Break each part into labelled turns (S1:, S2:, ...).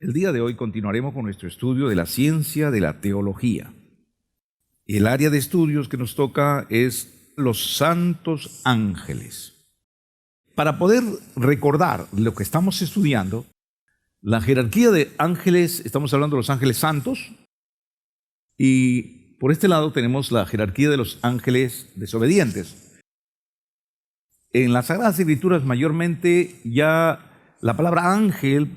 S1: El día de hoy continuaremos con nuestro estudio de la ciencia de la teología. El área de estudios que nos toca es los santos ángeles. Para poder recordar lo que estamos estudiando, la jerarquía de ángeles, estamos hablando de los ángeles santos, y por este lado tenemos la jerarquía de los ángeles desobedientes. En las Sagradas Escrituras mayormente ya la palabra ángel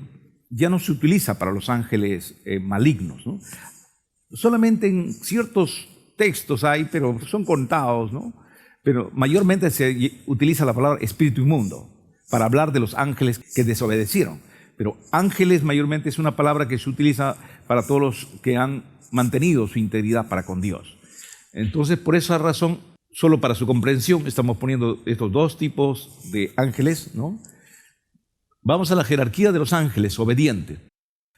S1: ya no se utiliza para los ángeles malignos, ¿no? Solamente en ciertos textos hay, pero son contados, ¿no? Pero mayormente se utiliza la palabra espíritu inmundo para hablar de los ángeles que desobedecieron. Pero ángeles mayormente es una palabra que se utiliza para todos los que han mantenido su integridad para con Dios. Entonces, por esa razón, solo para su comprensión, estamos poniendo estos dos tipos de ángeles, ¿no? Vamos a la jerarquía de los ángeles obedientes.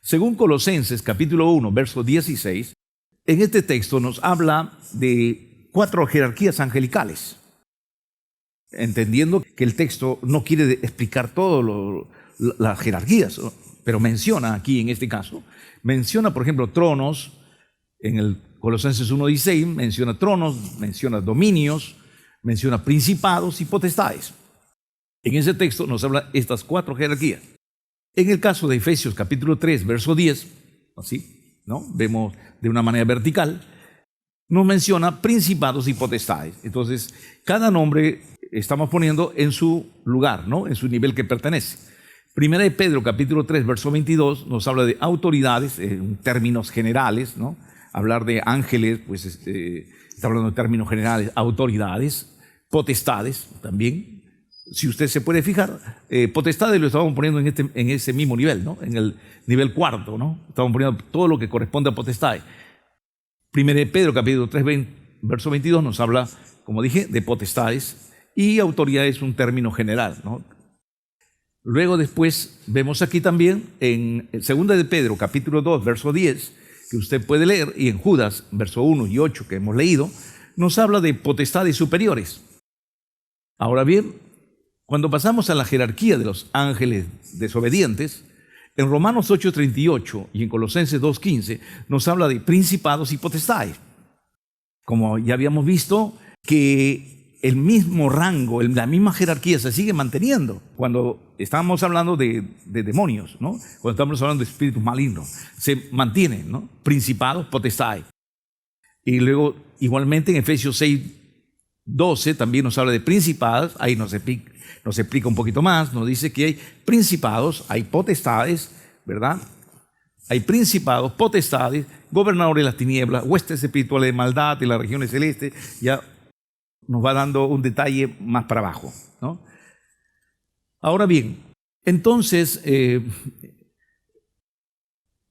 S1: Según Colosenses capítulo 1, verso 16, en este texto nos habla de 4 jerarquías angelicales, entendiendo que el texto no quiere explicar todo las jerarquías, pero menciona aquí en este caso, menciona por ejemplo tronos, en el Colosenses 1:16 menciona tronos, menciona dominios, menciona principados y potestades. En ese texto nos habla estas 4 jerarquías. En el caso de Efesios capítulo 3, verso 10, así, ¿no? Vemos de una manera vertical, nos menciona principados y potestades. Entonces, cada nombre estamos poniendo en su lugar, ¿no? En su nivel que pertenece. Primera de Pedro, capítulo 3, verso 22, nos habla de autoridades en términos generales, ¿no? Hablar de ángeles, pues está hablando de términos generales, autoridades, potestades también. Si usted se puede fijar, potestades lo estamos poniendo en ese mismo nivel, ¿no? En el nivel 4, ¿no? Estamos poniendo todo lo que corresponde a potestades. Primera de Pedro, capítulo 3, verso 22, nos habla, como dije, de potestades, y autoridad es un término general, ¿no? Luego después vemos aquí también en Segunda de Pedro, capítulo 2, verso 10, que usted puede leer, y en Judas, verso 1 y 8 que hemos leído, nos habla de potestades superiores. Ahora bien, cuando pasamos a la jerarquía de los ángeles desobedientes, en Romanos 8:38 y en Colosenses 2:15 nos habla de principados y potestades. Como ya habíamos visto que el mismo rango, la misma jerarquía se sigue manteniendo cuando estamos hablando de demonios, ¿no? Cuando estamos hablando de espíritus malignos, se mantienen, ¿no? Principados, potestades. Y luego, igualmente en Efesios 6:12 también nos habla de principados, ahí nos explica un poquito más, nos dice que hay principados, hay potestades, ¿verdad? Hay principados, potestades, gobernadores de las tinieblas, huestes espirituales de maldad de las regiones celestes. Ya nos va dando un detalle más para abajo, ¿no? Ahora bien, entonces,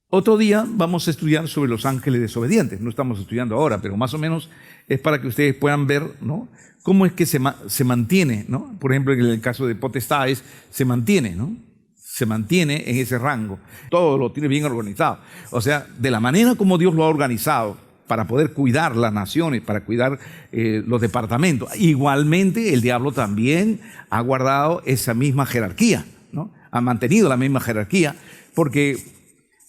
S1: otro día vamos a estudiar sobre los ángeles desobedientes. No estamos estudiando ahora, pero más o menos es para que ustedes puedan ver, ¿no? Cómo es que se mantiene, ¿no? Por ejemplo, en el caso de potestades, se mantiene, ¿no? Se mantiene en ese rango. Todo lo tiene bien organizado. O sea, de la manera como Dios lo ha organizado para poder cuidar las naciones, para cuidar los departamentos. Igualmente, el diablo también ha guardado esa misma jerarquía, ¿no? Ha mantenido la misma jerarquía, porque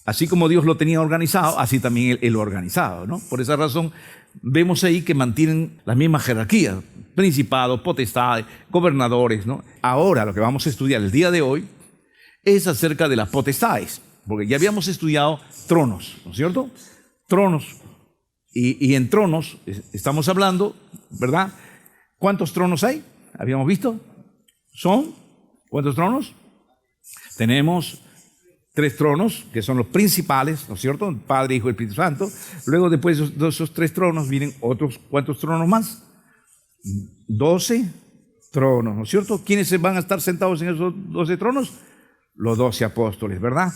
S1: así como Dios lo tenía organizado, así también Él lo ha organizado, ¿no? Por esa razón, vemos ahí que mantienen la misma jerarquía, principados, potestades, gobernadores, ¿no? Ahora lo que vamos a estudiar el día de hoy es acerca de las potestades, porque ya habíamos estudiado tronos, ¿no es cierto? Tronos. Y en tronos estamos hablando, ¿verdad? ¿Cuántos tronos hay? ¿Habíamos visto? ¿Cuántos tronos? Tenemos 3 tronos, que son los principales, ¿no es cierto? El Padre, Hijo y Espíritu Santo. Luego, después de esos 3 tronos, vienen otros, ¿cuántos tronos más? 12 tronos, ¿no es cierto? ¿Quiénes van a estar sentados en esos 12 tronos? Los 12 apóstoles, ¿verdad?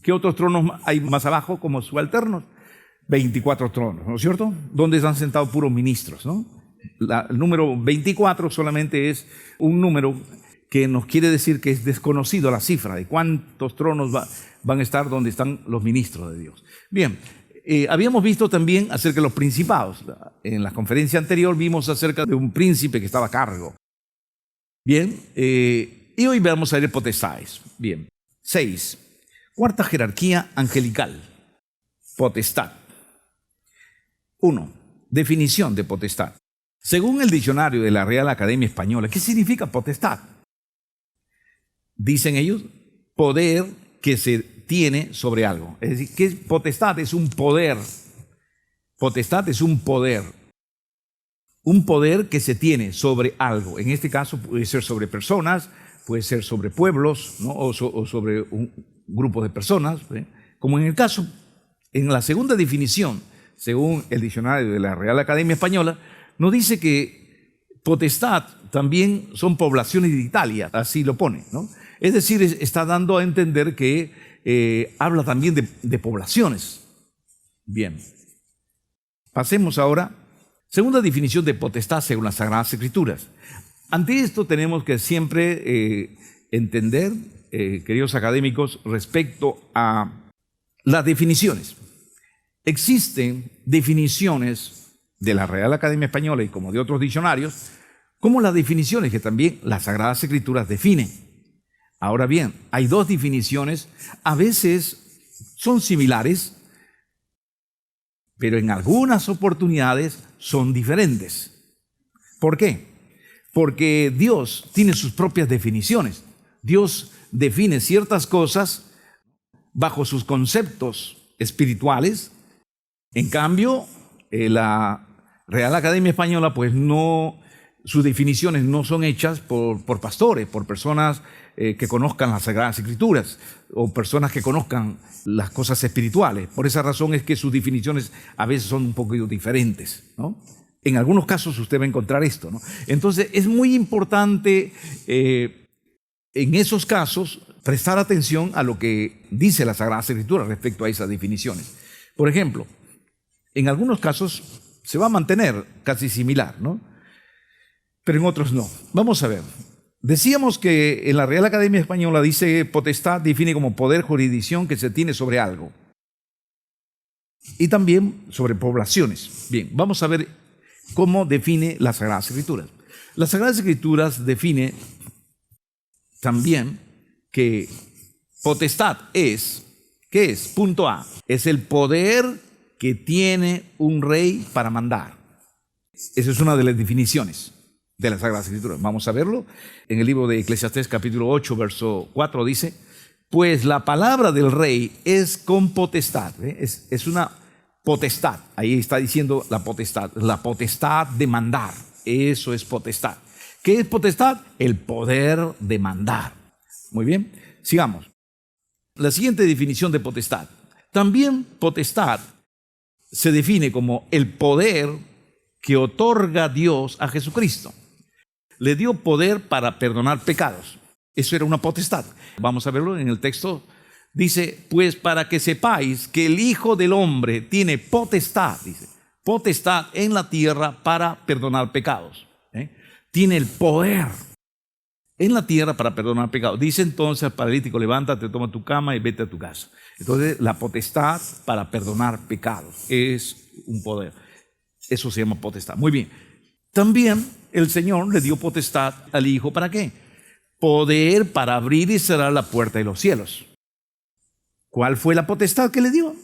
S1: ¿Qué otros tronos hay más abajo como subalternos? 24 tronos, ¿no es cierto? Donde están sentados puros ministros, ¿no? El número 24 solamente es un número que nos quiere decir que es desconocido la cifra de cuántos tronos van a estar donde están los ministros de Dios. Bien, habíamos visto también acerca de los principados. En la conferencia anterior vimos acerca de un príncipe que estaba a cargo. Bien, y hoy vamos a ver potestades. Bien, 6. Cuarta jerarquía angelical. Potestad. 1. Definición de potestad. Según el diccionario de la Real Academia Española, ¿qué significa potestad? Dicen ellos, poder que se tiene sobre algo. Es decir, que potestad es un poder. Potestad es un poder. Un poder que se tiene sobre algo. En este caso puede ser sobre personas, puede ser sobre pueblos, ¿no? o sobre un grupo de personas. Como en el caso, en la segunda definición, según el diccionario de la Real Academia Española, nos dice que potestad también son poblaciones de Italia, así lo pone, ¿no? Es decir, está dando a entender que habla también de poblaciones. Bien. Pasemos ahora. Segunda definición de potestad según las Sagradas Escrituras. Ante esto tenemos que siempre entender, queridos académicos, respecto a las definiciones. Existen definiciones de la Real Academia Española y como de otros diccionarios, como las definiciones que también las Sagradas Escrituras definen. Ahora bien, hay dos definiciones, a veces son similares, pero en algunas oportunidades son diferentes. ¿Por qué? Porque Dios tiene sus propias definiciones. Dios define ciertas cosas bajo sus conceptos espirituales. En cambio, la Real Academia Española, pues no, sus definiciones no son hechas por pastores, por personas que conozcan las Sagradas Escrituras o personas que conozcan las cosas espirituales. Por esa razón es que sus definiciones a veces son un poquito diferentes, ¿no? En algunos casos usted va a encontrar esto, ¿no? Entonces es muy importante en esos casos prestar atención a lo que dice la Sagrada Escritura respecto a esas definiciones. Por ejemplo, en algunos casos se va a mantener casi similar, ¿no? Pero en otros no. Vamos a ver. Decíamos que en la Real Academia Española dice potestad define como poder, jurisdicción que se tiene sobre algo. Y también sobre poblaciones. Bien, vamos a ver cómo define las Sagradas Escrituras. Las Sagradas Escrituras define también que potestad es, ¿qué es? Punto A, es el poder que tiene un rey para mandar. Esa es una de las definiciones de las Sagradas Escrituras. Vamos a verlo. En el libro de Eclesiastés capítulo 8, verso 4 dice, pues la palabra del rey es con potestad. Es una potestad. Ahí está diciendo la potestad de mandar. Eso es potestad. ¿Qué es potestad? El poder de mandar. Muy bien, sigamos. La siguiente definición de potestad. También potestad se define como el poder que otorga Dios a Jesucristo. Le dio poder para perdonar pecados. Eso era una potestad. Vamos a verlo en el texto. Dice, pues para que sepáis que el Hijo del Hombre tiene potestad, dice, potestad en la tierra para perdonar pecados. Tiene el poder en la tierra para perdonar pecados. Dice entonces al paralítico, levántate, toma tu cama y vete a tu casa. Entonces la potestad para perdonar pecados es un poder. Eso se llama potestad. Muy bien. También el Señor le dio potestad al Hijo, ¿para qué? Poder para abrir y cerrar la puerta de los cielos. ¿Cuál fue la potestad que le dio?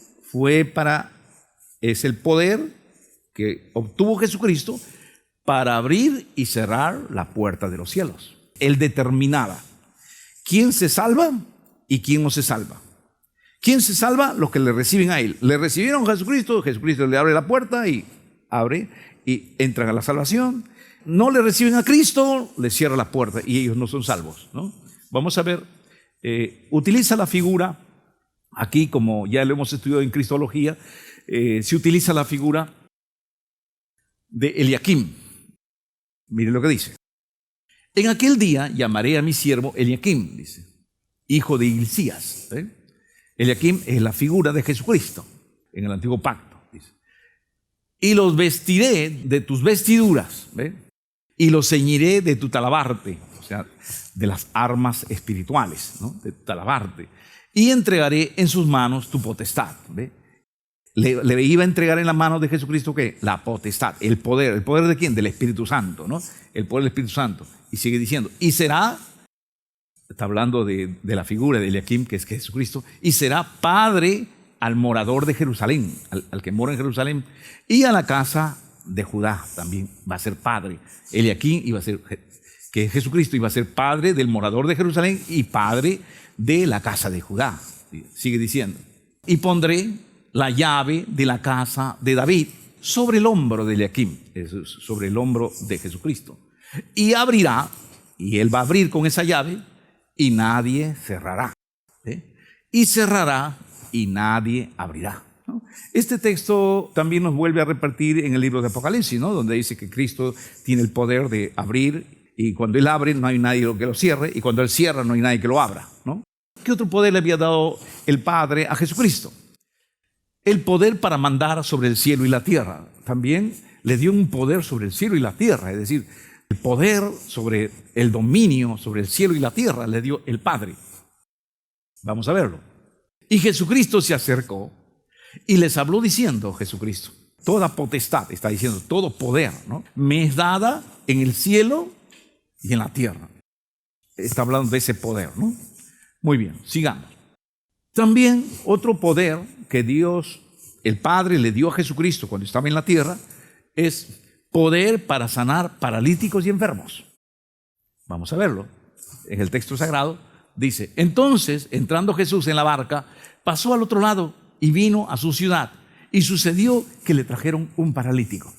S1: Es el poder que obtuvo Jesucristo para abrir y cerrar la puerta de los cielos. Él determinaba quién se salva y quién no se salva. ¿Quién se salva? Los que le reciben a Él. Le recibieron a Jesucristo, Jesucristo le abre la puerta y abre y entran a la salvación. No le reciben a Cristo, le cierra la puerta y ellos no son salvos, ¿no? Vamos a ver, utiliza la figura, aquí como ya lo hemos estudiado en Cristología, se utiliza la figura de Eliakim. Miren lo que dice. En aquel día llamaré a mi siervo Eliakim, dice, hijo de Hilcías. Eliakim es la figura de Jesucristo en el antiguo pacto, dice. Y los vestiré de tus vestiduras, y los ceñiré de tu talabarte, o sea, de las armas espirituales, ¿no? De tu talabarte, y entregaré en sus manos tu potestad. Le iba a entregar en las manos de Jesucristo, ¿qué? La potestad, el poder. ¿El poder de quién? Del Espíritu Santo, ¿no? El poder del Espíritu Santo. Y sigue diciendo, y será está hablando de la figura de Eliakim, que es Jesucristo, y será padre al morador de Jerusalén, al que mora en Jerusalén, y a la casa de Judá también va a ser padre. Eliakim iba a ser, que Jesucristo iba a ser padre del morador de Jerusalén y padre de la casa de Judá. Sigue diciendo, y pondré la llave de la casa de David sobre el hombro de Eliakim, sobre el hombro de Jesucristo, y abrirá, y él va a abrir con esa llave, y nadie cerrará, y cerrará, y nadie abrirá, ¿no? Este texto también nos vuelve a repetir en el libro de Apocalipsis, ¿no? Donde dice que Cristo tiene el poder de abrir, y cuando él abre no hay nadie que lo cierre, y cuando él cierra no hay nadie que lo abra, ¿no? ¿Qué otro poder le había dado el Padre a Jesucristo? El poder para mandar sobre el cielo y la tierra. También le dio un poder sobre el cielo y la tierra, es decir, el poder sobre el dominio sobre el cielo y la tierra le dio el Padre. Vamos a verlo. Y Jesucristo se acercó y les habló diciendo, Jesucristo, toda potestad, está diciendo, todo poder, ¿no?, me es dada en el cielo y en la tierra. Está hablando de ese poder, ¿no? Muy bien, sigamos. También otro poder que Dios, el Padre, le dio a Jesucristo cuando estaba en la tierra es poder para sanar paralíticos y enfermos. Vamos a verlo. En el texto sagrado dice, entonces, entrando Jesús en la barca, pasó al otro lado y vino a su ciudad. Y sucedió que le trajeron un paralítico.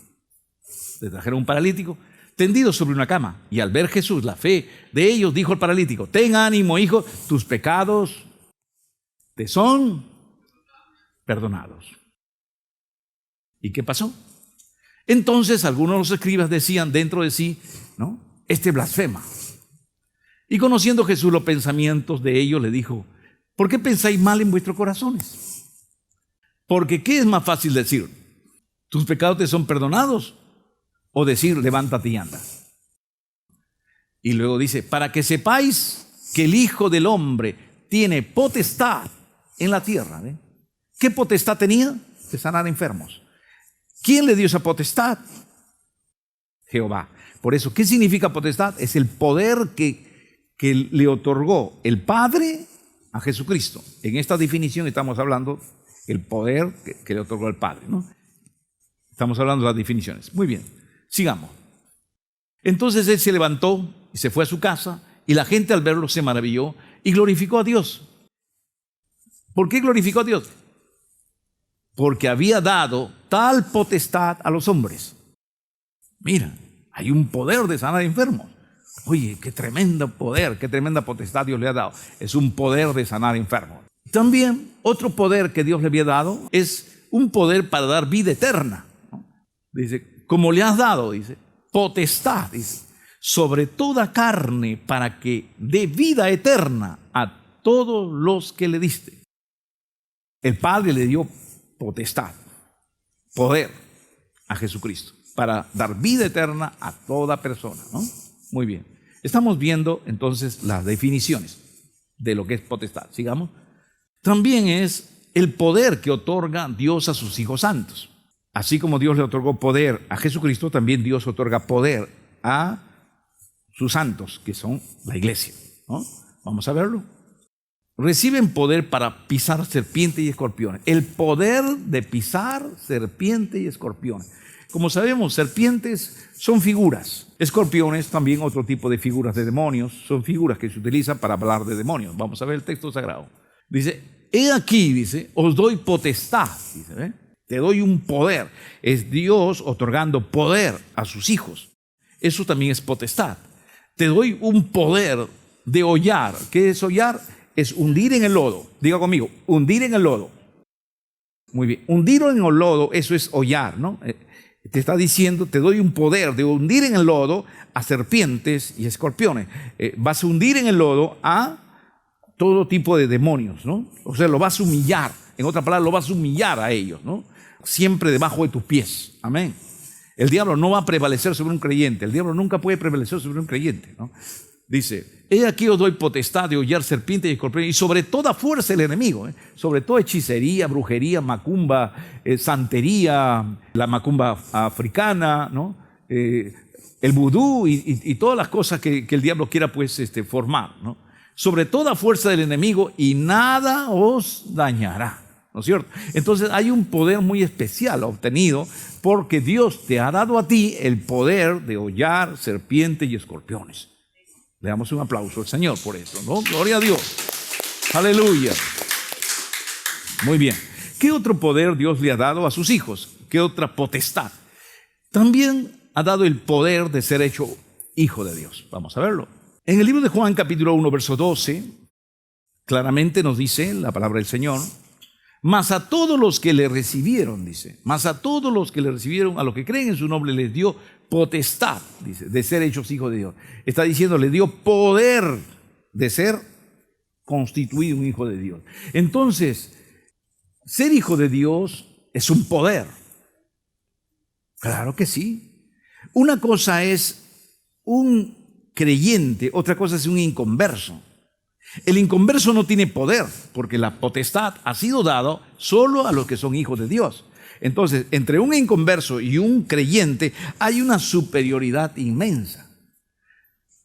S1: Le trajeron un paralítico tendido sobre una cama. Y al ver Jesús la fe de ellos, dijo el paralítico, ten ánimo, hijo, tus pecados te son perdonados. ¿Y qué pasó? Entonces algunos de los escribas decían dentro de sí, ¿no?, este blasfema. Y conociendo Jesús los pensamientos de ellos, le dijo, ¿por qué pensáis mal en vuestros corazones? Porque ¿qué es más fácil decir? ¿Tus pecados te son perdonados? O decir, levántate y anda. Y luego dice, para que sepáis que el Hijo del Hombre tiene potestad en la tierra. ¿Ve? ¿Qué potestad tenía? De sanar enfermos. ¿Quién le dio esa potestad? Jehová. Por eso, ¿qué significa potestad? Es el poder que le otorgó el Padre a Jesucristo. En esta definición estamos hablando del poder que le otorgó el Padre, ¿no? Estamos hablando de las definiciones. Muy bien, sigamos. Entonces él se levantó y se fue a su casa, y la gente al verlo se maravilló y glorificó a Dios. ¿Por qué glorificó a Dios? Porque había dado tal potestad a los hombres. Mira, hay un poder de sanar enfermos. Oye, qué tremendo poder, qué tremenda potestad Dios le ha dado. Es un poder de sanar enfermos. También otro poder que Dios le había dado es un poder para dar vida eterna, ¿no? Dice, como le has dado, dice, potestad, dice, sobre toda carne para que dé vida eterna a todos los que le diste. El Padre le dio potestad, poder a Jesucristo para dar vida eterna a toda persona, ¿no? Muy bien. Estamos viendo entonces las definiciones de lo que es potestad. Sigamos. También es el poder que otorga Dios a sus hijos santos. Así como Dios le otorgó poder a Jesucristo, también Dios otorga poder a sus santos, que son la iglesia, ¿no? Vamos a verlo. Reciben poder para pisar serpientes y escorpiones. El poder de pisar serpientes y escorpiones. Como sabemos, serpientes son figuras. Escorpiones, también otro tipo de figuras de demonios, son figuras que se utilizan para hablar de demonios. Vamos a ver el texto sagrado. Dice, he aquí, dice, os doy potestad. Dice, ¿ve? Te doy un poder. Es Dios otorgando poder a sus hijos. Eso también es potestad. Te doy un poder de hollar. ¿Qué es hollar? Es hundir en el lodo. Diga conmigo, hundir en el lodo. Muy bien, hundir en el lodo, eso es hollar, ¿no? Te está diciendo, te doy un poder de hundir en el lodo a serpientes y escorpiones. Vas a hundir en el lodo a todo tipo de demonios, ¿no? O sea, lo vas a humillar. En otra palabra, lo vas a humillar a ellos, ¿no? Siempre debajo de tus pies. Amén. El diablo no va a prevalecer sobre un creyente. El diablo nunca puede prevalecer sobre un creyente, ¿no? Dice, he aquí os doy potestad de hollar serpientes y escorpiones y sobre toda fuerza del enemigo, sobre toda hechicería, brujería, macumba, santería, la macumba africana, ¿no? El vudú y todas las cosas que el diablo quiera pues formar, ¿no? sobre toda fuerza del enemigo y nada os dañará. ¿No es cierto? Entonces hay un poder muy especial obtenido porque Dios te ha dado a ti el poder de hollar serpientes y escorpiones. Le damos un aplauso al Señor por eso, ¿no? Gloria a Dios. Aleluya. Muy bien. ¿Qué otro poder Dios le ha dado a sus hijos? ¿Qué otra potestad? También ha dado el poder de ser hecho hijo de Dios. Vamos a verlo. En el libro de Juan, capítulo 1, verso 12, claramente nos dice la palabra del Señor: mas a todos los que le recibieron, dice, mas a todos los que le recibieron, a los que creen en su nombre, les dio potestad, dice, de ser hechos hijos de Dios. Está diciendo, le dio poder de ser constituido un hijo de Dios. Entonces, ser hijo de Dios es un poder. Claro que sí. Una cosa es un creyente, otra cosa es un inconverso. El inconverso no tiene poder, porque la potestad ha sido dada solo a los que son hijos de Dios. Entonces, entre un inconverso y un creyente hay una superioridad inmensa.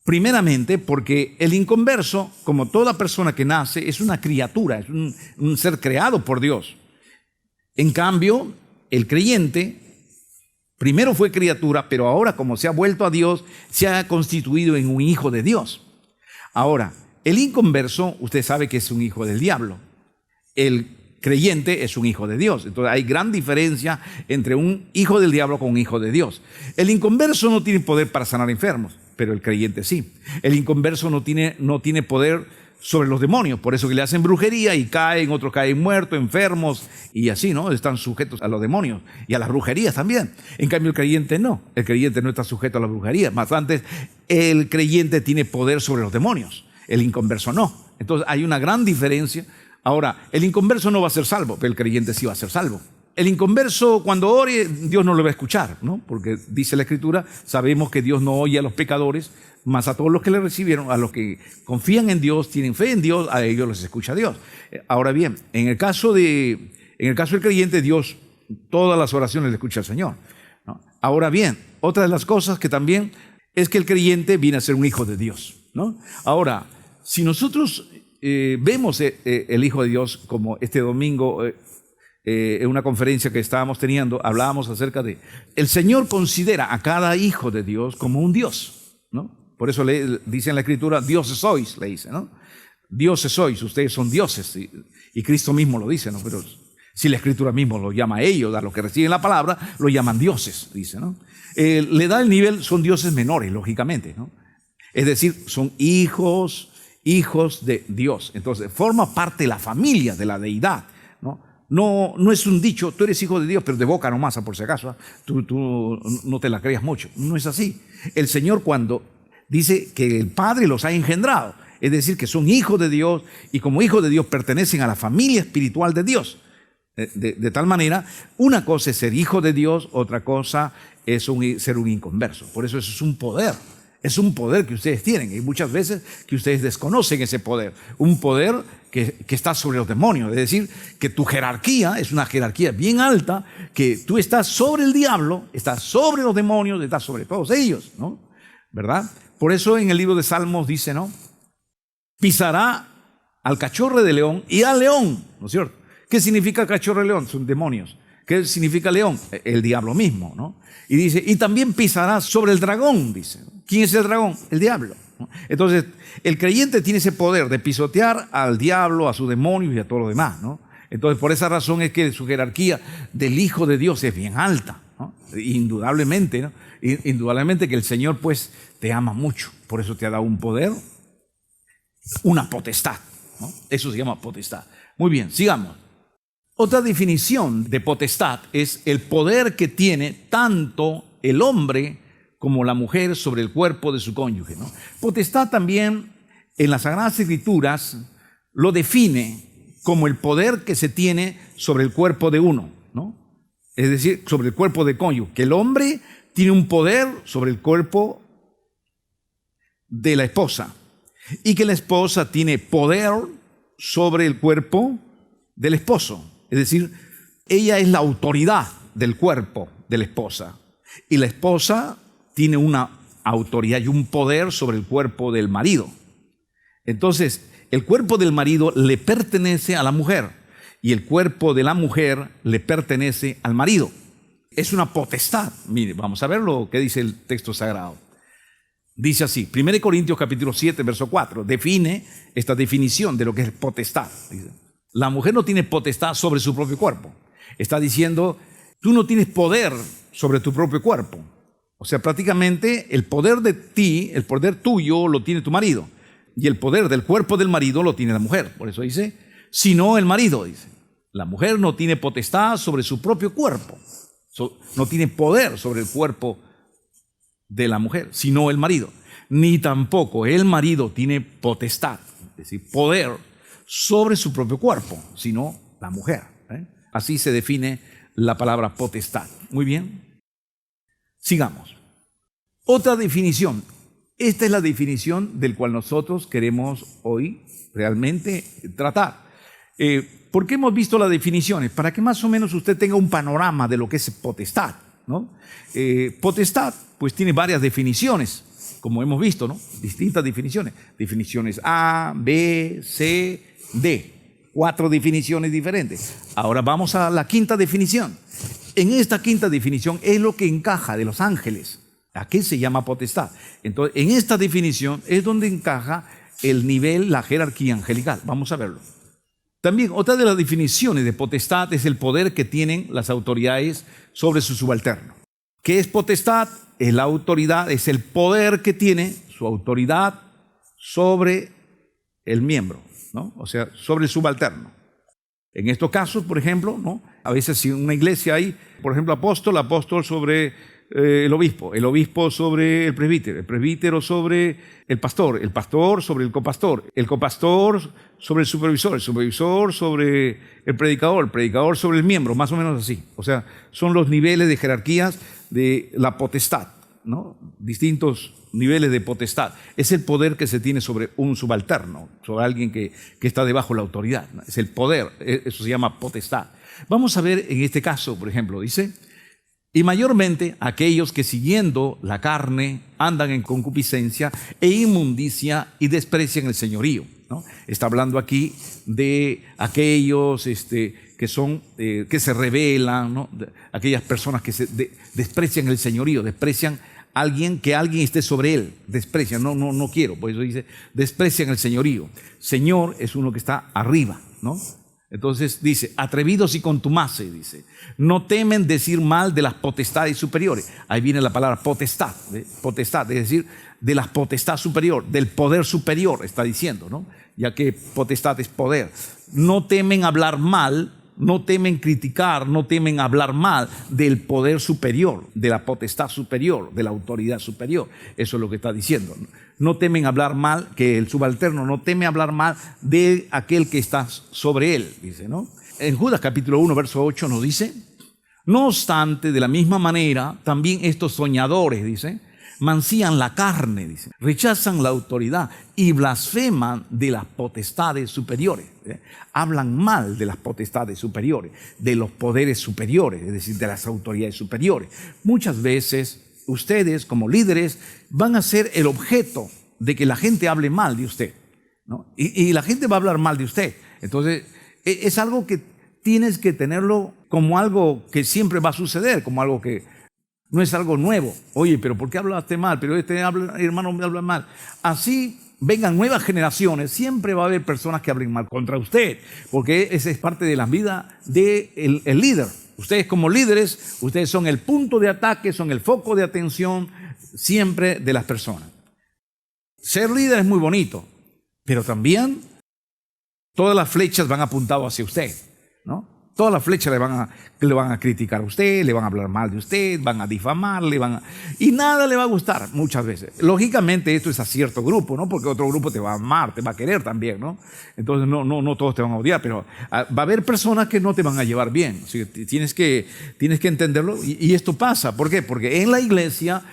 S1: Primeramente, porque el inconverso, como toda persona que nace, es una criatura, es un ser creado por Dios. En cambio, el creyente primero fue criatura, pero ahora, como se ha vuelto a Dios, se ha constituido en un hijo de Dios. Ahora, el inconverso, usted sabe que es un hijo del diablo. El creyente es un hijo de Dios. Entonces hay gran diferencia entre un hijo del diablo con un hijo de Dios. El inconverso no tiene poder para sanar enfermos, pero el creyente sí. El inconverso no tiene poder sobre los demonios, por eso que le hacen brujería y caen, otros caen muertos, enfermos y así, ¿no? Están sujetos a los demonios y a las brujerías también. En cambio el creyente no está sujeto a las brujerías. Más antes, el creyente tiene poder sobre los demonios. El inconverso no. Entonces hay una gran diferencia. Ahora, el inconverso no va a ser salvo, pero el creyente sí va a ser salvo. El inconverso, cuando ore, Dios no lo va a escuchar, ¿no? Porque dice la Escritura, sabemos que Dios no oye a los pecadores, mas a todos los que le recibieron, a los que confían en Dios, tienen fe en Dios, a ellos les escucha Dios. Ahora bien, en el caso del creyente, Dios todas las oraciones le escucha al Señor, ¿no? Ahora bien, otra de las cosas que también es que el creyente viene a ser un hijo de Dios, ¿no? Ahora, si nosotros vemos el Hijo de Dios, como este domingo en una conferencia que estábamos teniendo, hablábamos acerca de, el Señor considera a cada hijo de Dios como un Dios, ¿no? Por eso le dice en la Escritura, dioses sois, le dice, ¿no? Dioses sois, ustedes son dioses, y Cristo mismo lo dice, ¿no? Pero si la Escritura mismo lo llama a ellos, a los que reciben la palabra, lo llaman dioses, dice, ¿no? Le da el nivel, son dioses menores, lógicamente, ¿no? Es decir, son hijos de Dios. Entonces, forma parte de la familia de la deidad, ¿no? No es un dicho, tú eres hijo de Dios, pero de boca nomás, por si acaso, tú no te la creas mucho. No es así. El Señor, cuando dice que el Padre los ha engendrado, es decir, que son hijos de Dios y como hijos de Dios pertenecen a la familia espiritual de Dios. De tal manera, una cosa es ser hijo de Dios, otra cosa es ser un inconverso. Por eso es un poder. Es un poder que ustedes tienen. Y muchas veces que ustedes desconocen ese poder. Un poder que está sobre los demonios. Es decir, que tu jerarquía es una jerarquía bien alta, que tú estás sobre el diablo, estás sobre los demonios, estás sobre todos ellos, ¿no? ¿Verdad? Por eso en el libro de Salmos dice, ¿no? Pisará al cachorro de león y al león, ¿no es cierto? ¿Qué significa cachorro de león? Son demonios. ¿Qué significa león? El diablo mismo, ¿no? Y dice, y también pisará sobre el dragón, dice. ¿Quién es el dragón? El diablo, ¿no? Entonces, el creyente tiene ese poder de pisotear al diablo, a sus demonios y a todo lo demás, ¿no? Entonces, por esa razón es que su jerarquía del Hijo de Dios es bien alta, ¿no? Indudablemente, ¿no? Indudablemente que el Señor, pues, te ama mucho. Por eso te ha dado un poder, una potestad, ¿no? Eso se llama potestad. Muy bien, sigamos. Otra definición de potestad es el poder que tiene tanto el hombre como la mujer sobre el cuerpo de su cónyuge, ¿no? Potestad también en las Sagradas Escrituras lo define como el poder que se tiene sobre el cuerpo de uno, ¿no? Es decir, sobre el cuerpo de cónyuge, que el hombre tiene un poder sobre el cuerpo de la esposa y que la esposa tiene poder sobre el cuerpo del esposo. Es decir, ella es la autoridad del cuerpo de la esposa y la esposa tiene una autoridad y un poder sobre el cuerpo del marido. Entonces, el cuerpo del marido le pertenece a la mujer y el cuerpo de la mujer le pertenece al marido. Es una potestad. Mire, vamos a ver lo que dice el texto sagrado. Dice así, 1 Corintios capítulo 7, verso 4, define esta definición de lo que es potestad. Dice, la mujer no tiene potestad sobre su propio cuerpo. Está diciendo, tú no tienes poder sobre tu propio cuerpo. O sea, prácticamente el poder de ti, el poder tuyo lo tiene tu marido. Y el poder del cuerpo del marido lo tiene la mujer. Por eso dice, sino el marido, dice. La mujer no tiene potestad sobre su propio cuerpo. No tiene poder sobre el cuerpo de la mujer, sino el marido. Ni tampoco el marido tiene potestad, es decir, poder sobre su propio cuerpo, sino la mujer. Así se define la palabra potestad. Muy bien. Sigamos. Otra definición. Esta es la definición del cual nosotros queremos hoy realmente tratar. ¿Por qué hemos visto las definiciones? Para que más o menos usted tenga un panorama de lo que es potestad, ¿no? Potestad, pues tiene varias definiciones, como hemos visto, ¿no? Distintas definiciones. Definiciones A, B, C, D. 4 definiciones diferentes. Ahora vamos a la quinta definición. En esta quinta definición es lo que encaja de los ángeles. ¿A qué se llama potestad? Entonces, en esta definición es donde encaja el nivel, la jerarquía angelical. Vamos a verlo. También otra de las definiciones de potestad es el poder que tienen las autoridades sobre su subalterno. ¿Qué es potestad? Es la autoridad, es el poder que tiene su autoridad sobre el miembro, ¿no? O sea, sobre el subalterno. En estos casos, por ejemplo, ¿no? A veces si en una iglesia hay, por ejemplo, apóstol sobre el obispo sobre el presbítero sobre el pastor sobre el copastor sobre el supervisor sobre el predicador sobre el miembro, más o menos así. O sea, son los niveles de jerarquías de la potestad, ¿no? Distintos niveles de potestad. Es el poder que se tiene sobre un subalterno, sobre alguien que está debajo de la autoridad, ¿no? Es el poder, eso se llama potestad. Vamos a ver en este caso, por ejemplo, dice, y mayormente aquellos que siguiendo la carne andan en concupiscencia e inmundicia y desprecian el señorío, ¿no? Está hablando aquí de aquellos que se rebelan, ¿no? Aquellas personas que desprecian el señorío, desprecian alguien esté sobre él, desprecian, no quiero, por eso dice, desprecian el señorío. Señor es uno que está arriba, ¿no? Entonces dice, atrevidos y contumaces, dice, no temen decir mal de las potestades superiores. Ahí viene la palabra potestad, es decir, de las potestades superior, del poder superior, está diciendo, ¿no? Ya que potestad es poder. No temen hablar mal, no temen criticar, no temen hablar mal del poder superior, de la potestad superior, de la autoridad superior. Eso es lo que está diciendo. No temen hablar mal, que el subalterno no teme hablar mal de aquel que está sobre él, dice, ¿no? En Judas capítulo 1, verso 8 nos dice, no obstante, de la misma manera, también estos soñadores, dice, mancían la carne, dice, rechazan la autoridad y blasfeman de las potestades superiores. Hablan mal de las potestades superiores, de los poderes superiores, es decir, de las autoridades superiores. Muchas veces ustedes como líderes van a ser el objeto de que la gente hable mal de usted, ¿no? Y la gente va a hablar mal de usted. Entonces, es algo que tienes que tenerlo como algo que siempre va a suceder, como algo que no es algo nuevo. Oye, pero ¿por qué hablaste mal? Pero hermano me habla mal. Así vengan nuevas generaciones, siempre va a haber personas que hablen mal contra usted, porque esa es parte de la vida del líder. Ustedes como líderes, ustedes son el punto de ataque, son el foco de atención siempre de las personas. Ser líder es muy bonito, pero también todas las flechas van apuntadas hacia usted, ¿no? Todas las flechas le van a criticar a usted, le van a hablar mal de usted, van a difamarle, y nada le va a gustar muchas veces. Lógicamente esto es a cierto grupo, ¿no? Porque otro grupo te va a amar, te va a querer también, ¿no? Entonces no todos te van a odiar, pero va a haber personas que no te van a llevar bien. O sea, tienes que entenderlo y esto pasa. ¿Por qué? Porque en la iglesia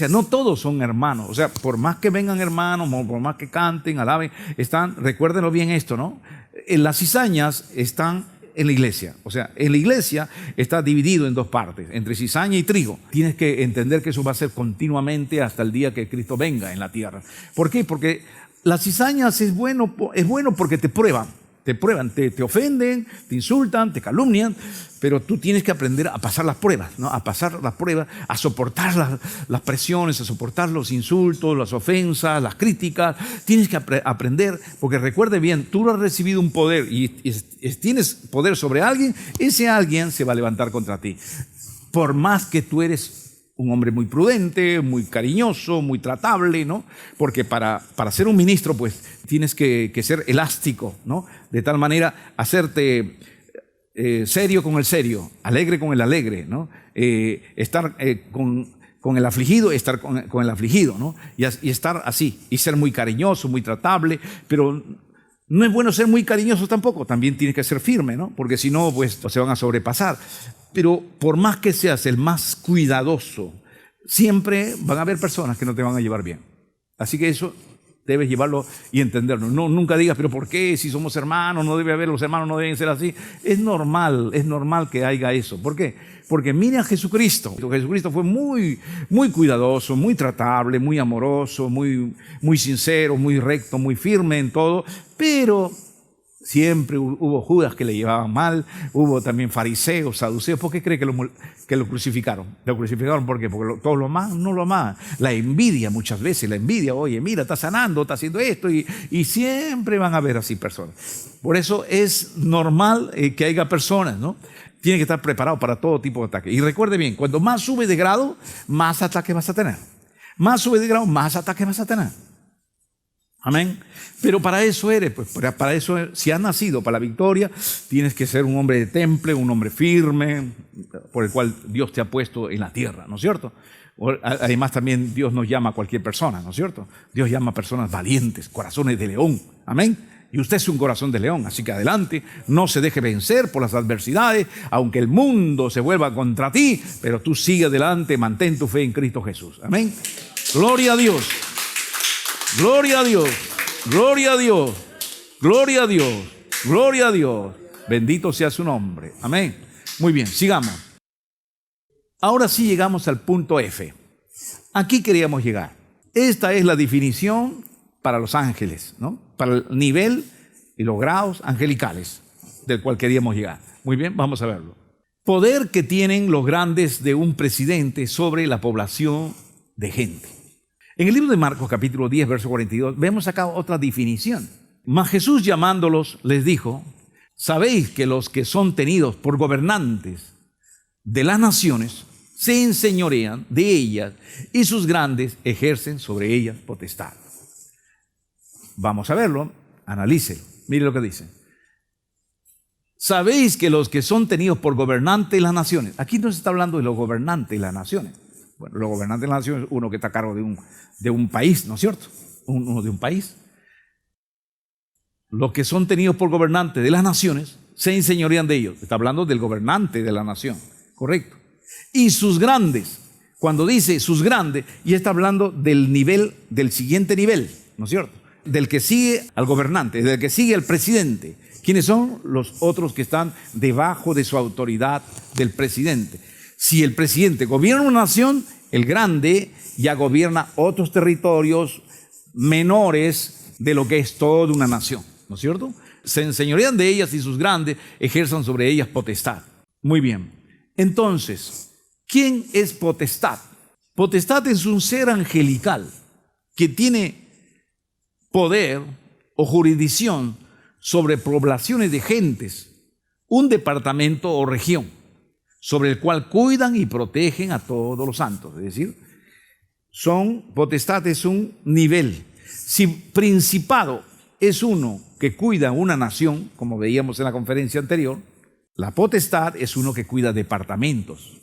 S1: no todos son hermanos. O sea, por más que vengan hermanos, por más que canten, alaben, recuérdenlo bien esto, ¿no? Las cizañas están en la iglesia. O sea, en la iglesia está dividido en dos partes, entre cizaña y trigo. Tienes que entender que eso va a ser continuamente hasta el día que Cristo venga en la tierra. ¿Por qué? Porque Las cizañas es bueno porque te prueban, te ofenden, te insultan, te calumnian, pero tú tienes que aprender a pasar las pruebas, ¿no? A pasar las pruebas, a soportar las presiones, a soportar los insultos, las ofensas, las críticas. Tienes que aprender, porque recuerde bien, tú has recibido un poder y tienes poder sobre alguien, ese alguien se va a levantar contra ti. Por más que tú eres un hombre muy prudente, muy cariñoso, muy tratable, ¿no? Porque para ser un ministro, pues, tienes que ser elástico, ¿no? De tal manera, hacerte serio con el serio, alegre con el alegre, ¿no? Estar con el afligido, estar con el afligido, ¿no? Y estar así, y ser muy cariñoso, muy tratable, pero no es bueno ser muy cariñoso tampoco, también tienes que ser firme, ¿no? Porque si no, pues, se van a sobrepasar. Pero por más que seas el más cuidadoso, siempre van a haber personas que no te van a llevar bien. Así que eso debes llevarlo y entenderlo. No, nunca digas, pero ¿por qué? Si somos hermanos, no debe haber, los hermanos no deben ser así. Es normal que haya eso. ¿Por qué? Porque mire a Jesucristo. Jesucristo fue muy, muy cuidadoso, muy tratable, muy amoroso, muy, muy sincero, muy recto, muy firme en todo, pero siempre hubo Judas que le llevaban mal, hubo también fariseos, saduceos. ¿Por qué cree que lo crucificaron? Lo crucificaron ¿por qué? Porque todos lo amaban, no lo amaban. La envidia muchas veces, oye, mira, está sanando, está haciendo esto, y siempre van a haber así personas. Por eso es normal que haya personas, ¿no? Tiene que estar preparado para todo tipo de ataque. Y recuerde bien, cuando más sube de grado, más ataques vas a tener. Más sube de grado, más ataques vas a tener. Amén. Pero para eso eres, pues para eso, si has nacido para la victoria, tienes que ser un hombre de temple, un hombre firme, por el cual Dios te ha puesto en la tierra, ¿no es cierto? Además también Dios nos llama a cualquier persona, ¿no es cierto? Dios llama a personas valientes, corazones de león, amén. Y usted es un corazón de león, así que adelante, no se deje vencer por las adversidades, aunque el mundo se vuelva contra ti, pero tú sigue adelante, mantén tu fe en Cristo Jesús, amén. Gloria a Dios. Gloria a Dios, gloria a Dios, gloria a Dios, gloria a Dios. Bendito sea su nombre. Amén. Muy bien, sigamos. Ahora sí llegamos al punto F. Aquí queríamos llegar. Esta es la definición para los ángeles, ¿no? Para el nivel y los grados angelicales del cual queríamos llegar. Muy bien, vamos a verlo. Poder que tienen los grandes de un presidente sobre la población de gente. En el libro de Marcos, capítulo 10, verso 42, vemos acá otra definición. Mas Jesús llamándolos les dijo, sabéis que los que son tenidos por gobernantes de las naciones se enseñorean de ellas y sus grandes ejercen sobre ellas potestad. Vamos a verlo, analícelo. Mire lo que dice. Sabéis que los que son tenidos por gobernantes de las naciones. Aquí no se está hablando de los gobernantes de las naciones. Bueno, los gobernantes de las naciones, uno que está a cargo de un país, ¿no es cierto? Uno de un país. Los que son tenidos por gobernantes de las naciones se enseñorean de ellos. Está hablando del gobernante de la nación, correcto. Y sus grandes, cuando dice sus grandes, y está hablando del nivel, del siguiente nivel, ¿no es cierto? Del que sigue al gobernante, del que sigue al presidente. ¿Quiénes son? Los otros que están debajo de su autoridad del presidente. Si el presidente gobierna una nación, el grande ya gobierna otros territorios menores de lo que es toda una nación, ¿no es cierto? Se enseñorean de ellas y sus grandes ejerzan sobre ellas potestad. Muy bien. Entonces, ¿quién es potestad? Potestad es un ser angelical que tiene poder o jurisdicción sobre poblaciones de gentes, un departamento o región, sobre el cual cuidan y protegen a todos los santos. Es decir, potestad es un nivel. Si principado es uno que cuida una nación, como veíamos en la conferencia anterior, la potestad es uno que cuida departamentos.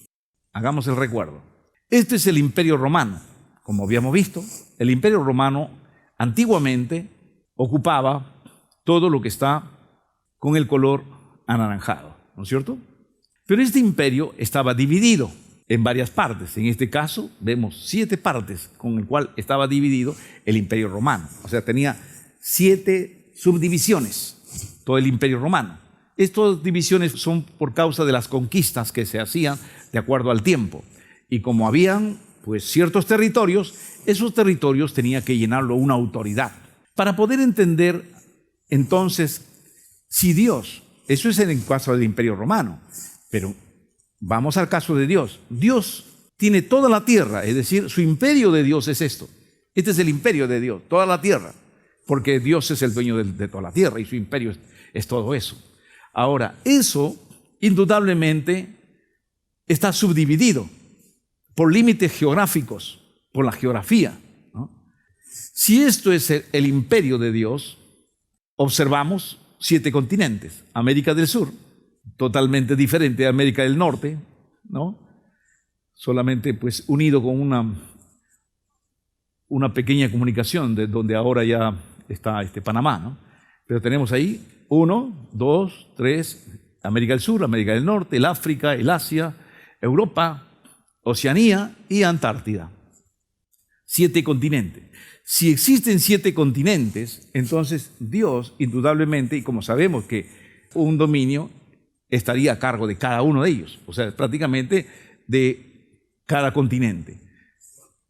S1: Hagamos el recuerdo. Este es el Imperio Romano. Como habíamos visto, el Imperio Romano antiguamente ocupaba todo lo que está con el color anaranjado, ¿no es cierto? Pero este imperio estaba dividido en varias partes. En este caso vemos 7 partes con el cual estaba dividido el Imperio Romano. O sea, tenía 7 subdivisiones, todo el Imperio Romano. Estas divisiones son por causa de las conquistas que se hacían de acuerdo al tiempo. Y como habían pues ciertos territorios, esos territorios tenía que llenarlo una autoridad. Para poder entender, entonces, si Dios, eso es en el caso del Imperio Romano, pero vamos al caso de Dios. Dios tiene toda la tierra, es decir, su imperio de Dios es esto. Este es el imperio de Dios, toda la tierra, porque Dios es el dueño de toda la tierra y su imperio es todo eso. Ahora, eso indudablemente está subdividido por límites geográficos, por la geografía, ¿no? Si esto es el imperio de Dios, observamos 7 continentes. América del Sur, totalmente diferente de América del Norte, ¿no? Solamente pues unido con una pequeña comunicación de donde ahora ya está Panamá, ¿no? Pero tenemos ahí 1, 2, 3, América del Sur, América del Norte, el África, el Asia, Europa, Oceanía y Antártida. 7 continentes. Si existen 7 continentes, entonces Dios, indudablemente, y como sabemos que un dominio estaría a cargo de cada uno de ellos, o sea, prácticamente de cada continente.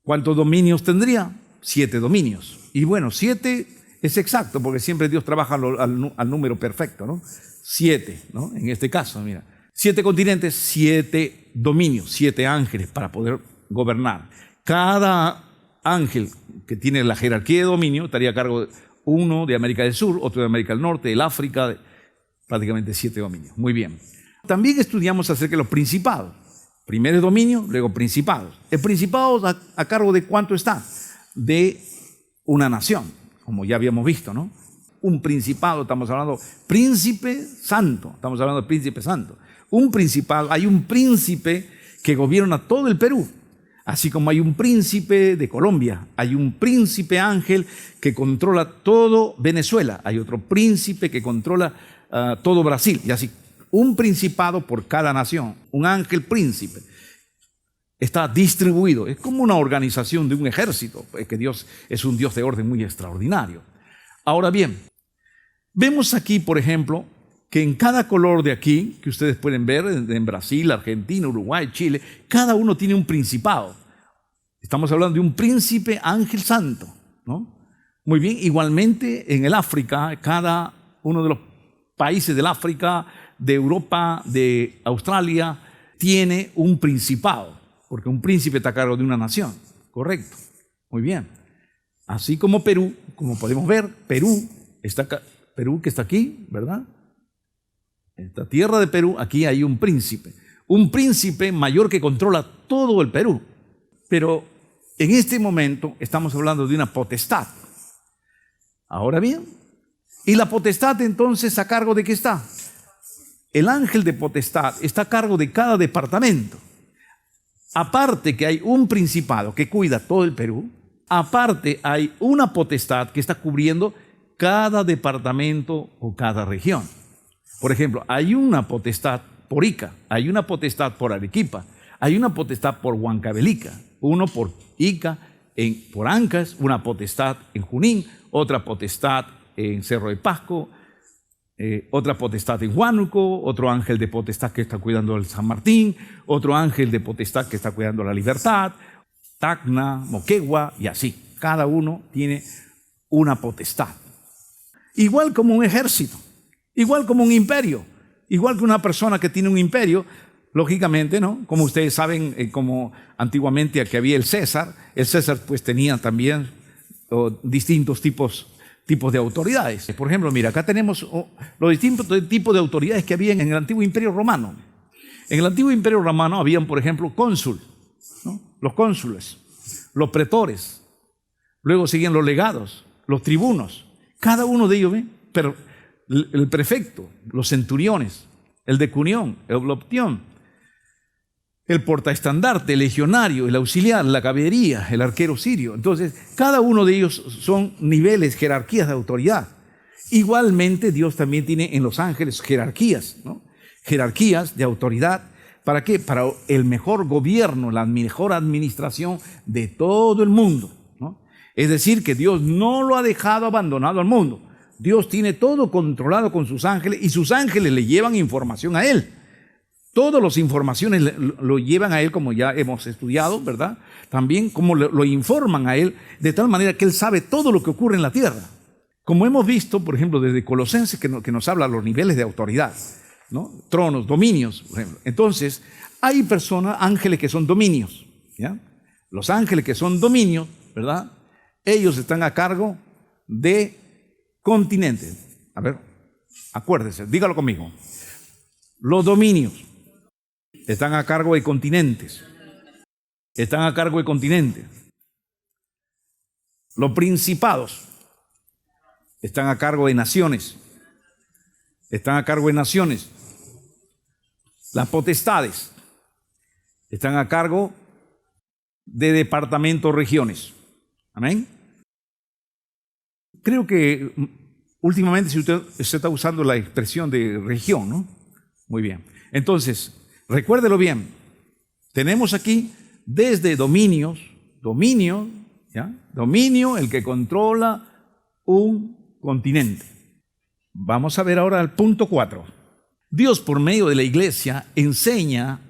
S1: ¿Cuántos dominios tendría? 7 dominios. Y bueno, 7 es exacto, porque siempre Dios trabaja al número perfecto, ¿no? 7, ¿no? En este caso, mira, 7 continentes, 7 dominios, 7 ángeles para poder gobernar. Cada ángel que tiene la jerarquía de dominio estaría a cargo de uno de América del Sur, otro de América del Norte, el África, prácticamente 7 dominios. Muy bien. También estudiamos acerca de los principados. Primero dominio, luego principados. El principado a cargo de ¿cuánto está? De una nación, como ya habíamos visto, ¿no? Un principado, estamos hablando príncipe santo, estamos hablando de príncipe santo. Un principado, hay un príncipe que gobierna todo el Perú. Así como hay un príncipe de Colombia, hay un príncipe ángel que controla todo Venezuela, hay otro príncipe que controla todo Brasil, y así, un principado por cada nación, un ángel príncipe. Está distribuido, es como una organización de un ejército, que Dios es un Dios de orden muy extraordinario. Ahora bien, vemos aquí, por ejemplo, que en cada color de aquí, que ustedes pueden ver en Brasil, Argentina, Uruguay, Chile, cada uno tiene un principado. Estamos hablando de un príncipe ángel santo, ¿no? Muy bien, igualmente en el África, cada uno de los países del África, de Europa, de Australia, tiene un principado, porque un príncipe está a cargo de una nación, correcto, muy bien. Así como Perú, como podemos ver, Perú que está aquí, ¿verdad? Esta tierra de Perú, aquí hay un príncipe mayor que controla todo el Perú. Pero en este momento estamos hablando de una potestad. Ahora bien, ¿y la potestad entonces a cargo de qué está? El ángel de potestad está a cargo de cada departamento. Aparte que hay un principado que cuida todo el Perú, aparte hay una potestad que está cubriendo cada departamento o cada región. Por ejemplo, hay una potestad por Ica, hay una potestad por Arequipa, hay una potestad por Huancavelica, uno por Ica, por Ancash, una potestad en Junín, otra potestad en Cerro de Pasco, otra potestad en Huánuco, otro ángel de potestad que está cuidando el San Martín, otro ángel de potestad que está cuidando la Libertad, Tacna, Moquegua y así. Cada uno tiene una potestad. Igual como un ejército, igual como un imperio, igual que una persona que tiene un imperio, lógicamente, ¿no? Como ustedes saben, como antiguamente aquí había el César pues tenía también distintos tipos de autoridades. Por ejemplo, mira, acá tenemos los distintos tipos de autoridades que había en el antiguo Imperio Romano. En el antiguo Imperio Romano habían, por ejemplo, cónsul, ¿no? Los cónsules, los pretores, luego seguían los legados, los tribunos, cada uno de ellos, pero el prefecto, los centuriones, el decunión, el optión, el portaestandarte, el legionario, el auxiliar, la caballería, el arquero sirio. Entonces, cada uno de ellos son niveles, jerarquías de autoridad. Igualmente, Dios también tiene en los ángeles jerarquías, ¿no? Jerarquías de autoridad. ¿Para qué? Para el mejor gobierno, la mejor administración de todo el mundo, ¿no? Es decir, que Dios no lo ha dejado abandonado al mundo. Dios tiene todo controlado con sus ángeles y sus ángeles le llevan información a Él. Todas las informaciones lo llevan a Él, como ya hemos estudiado, ¿verdad? También como lo informan a Él, de tal manera que Él sabe todo lo que ocurre en la tierra. Como hemos visto, por ejemplo, desde Colosenses que nos habla de los niveles de autoridad, ¿no? Tronos, dominios, por ejemplo. Entonces, hay personas, ángeles que son dominios, ¿ya? Los ángeles que son dominios, ¿verdad? Ellos están a cargo de continentes. A ver, acuérdese, dígalo conmigo. Los dominios están a cargo de continentes. Están a cargo de continentes. Los principados están a cargo de naciones. Están a cargo de naciones. Las potestades están a cargo de departamentos, regiones. Amén. Creo que últimamente si usted está usando la expresión de región, ¿no? Muy bien. Entonces, recuérdelo bien. Tenemos aquí desde dominios, ¿ya? Dominio, el que controla un continente. Vamos a ver ahora el punto 4. Dios por medio de la iglesia enseña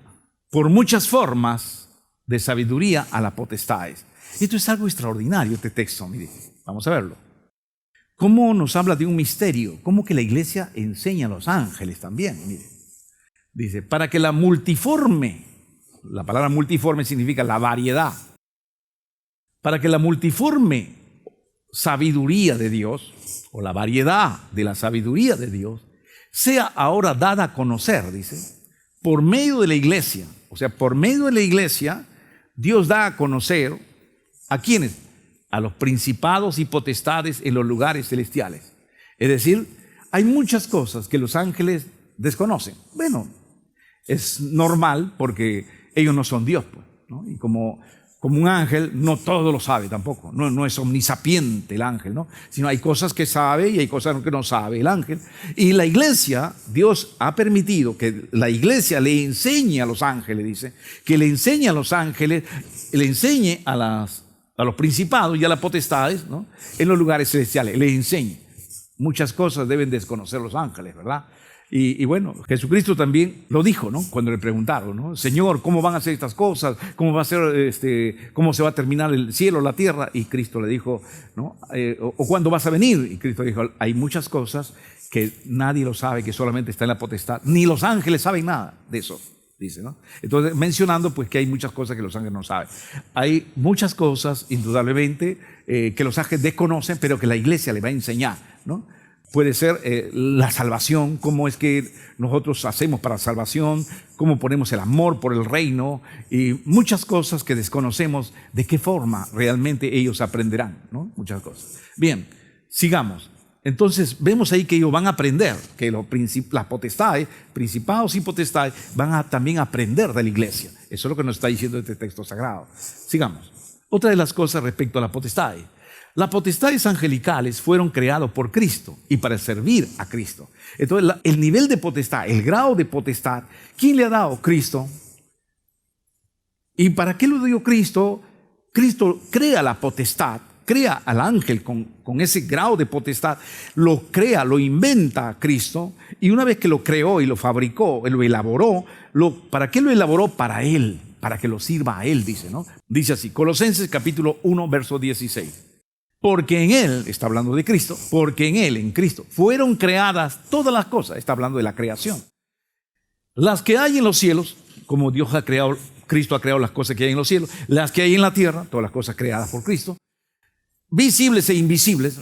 S1: por muchas formas de sabiduría a las potestades. Esto es algo extraordinario, este texto, mire, vamos a verlo. ¿Cómo nos habla de un misterio? ¿Cómo que la iglesia enseña a los ángeles también? Mire, dice, para que la multiforme, la palabra multiforme significa la variedad, para que la multiforme sabiduría de Dios, o la variedad de la sabiduría de Dios, sea ahora dada a conocer, dice, por medio de la iglesia. O sea, por medio de la iglesia, Dios da a conocer ¿a quiénes? A los principados y potestades en los lugares celestiales. Es decir, hay muchas cosas que los ángeles desconocen. Bueno, es normal porque ellos no son Dios, pues, ¿no? Y como un ángel no todo lo sabe tampoco, no es omnisapiente el ángel, ¿no? Sino hay cosas que sabe y hay cosas que no sabe el ángel. Y la iglesia, Dios ha permitido que la iglesia le enseñe a los ángeles, dice, que le enseñe a los ángeles, le enseñe a los principados y a las potestades, ¿no? En los lugares celestiales, le enseñe. Muchas cosas deben desconocer los ángeles, ¿verdad? Y bueno, Jesucristo también lo dijo, ¿no? Cuando le preguntaron, ¿no? Señor, ¿cómo van a ser estas cosas? ¿Cómo va a ser, cómo se va a terminar el cielo, la tierra? Y Cristo le dijo, ¿no? ¿O cuándo vas a venir? Y Cristo dijo, hay muchas cosas que nadie lo sabe, que solamente está en la potestad. Ni los ángeles saben nada de eso, dice, ¿no? Entonces, mencionando pues que hay muchas cosas que los ángeles no saben. Hay muchas cosas, indudablemente, que los ángeles desconocen, pero que la iglesia le va a enseñar, ¿no? Puede ser la salvación, cómo es que nosotros hacemos para la salvación, cómo ponemos el amor por el reino y muchas cosas que desconocemos, de qué forma realmente ellos aprenderán, ¿no? Muchas cosas. Bien, sigamos. Entonces vemos ahí que ellos van a aprender, que las potestades, principados y potestades, van a también aprender de la iglesia. Eso es lo que nos está diciendo este texto sagrado. Sigamos. Otra de las cosas respecto a las potestades. Las potestades angelicales fueron creadas por Cristo y para servir a Cristo. Entonces, el nivel de potestad, el grado de potestad, ¿quién le ha dado? Cristo. ¿Y para qué lo dio Cristo? Cristo crea la potestad, crea al ángel con ese grado de potestad, lo crea, lo inventa a Cristo, y una vez que lo creó y lo fabricó, lo elaboró, ¿para qué lo elaboró? Para Él, para que lo sirva a Él, dice, ¿no? Dice así, Colosenses capítulo 1, verso 16. Porque en Él, está hablando de Cristo, porque en Él, en Cristo, fueron creadas todas las cosas, está hablando de la creación. Las que hay en los cielos, como Dios ha creado, Cristo ha creado las cosas que hay en los cielos, las que hay en la tierra, todas las cosas creadas por Cristo, visibles e invisibles,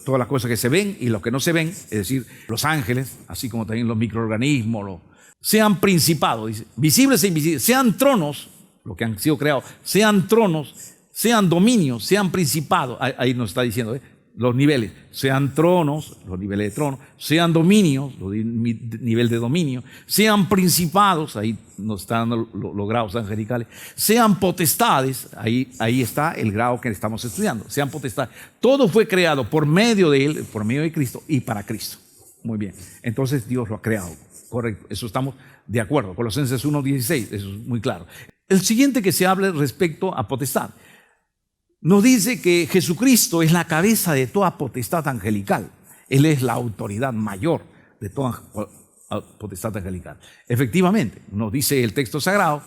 S1: todas las cosas que se ven y los que no se ven, es decir, los ángeles, así como también los microorganismos, sean principados, dice, visibles e invisibles, sean tronos, lo que han sido creados, sean tronos, sean dominios, sean principados, ahí nos está diciendo, los niveles, sean tronos, los niveles de tronos, sean dominios, nivel de dominio, sean principados, ahí nos están dando los grados angelicales, sean potestades, ahí está el grado que estamos estudiando, sean potestades. Todo fue creado por medio de Él, por medio de Cristo y para Cristo. Muy bien, entonces Dios lo ha creado, correcto, eso estamos de acuerdo. Colosenses 1:16, eso es muy claro. El siguiente que se habla respecto a potestad. Nos dice que Jesucristo es la cabeza de toda potestad angelical. Él es la autoridad mayor de toda potestad angelical. Efectivamente, nos dice el texto sagrado,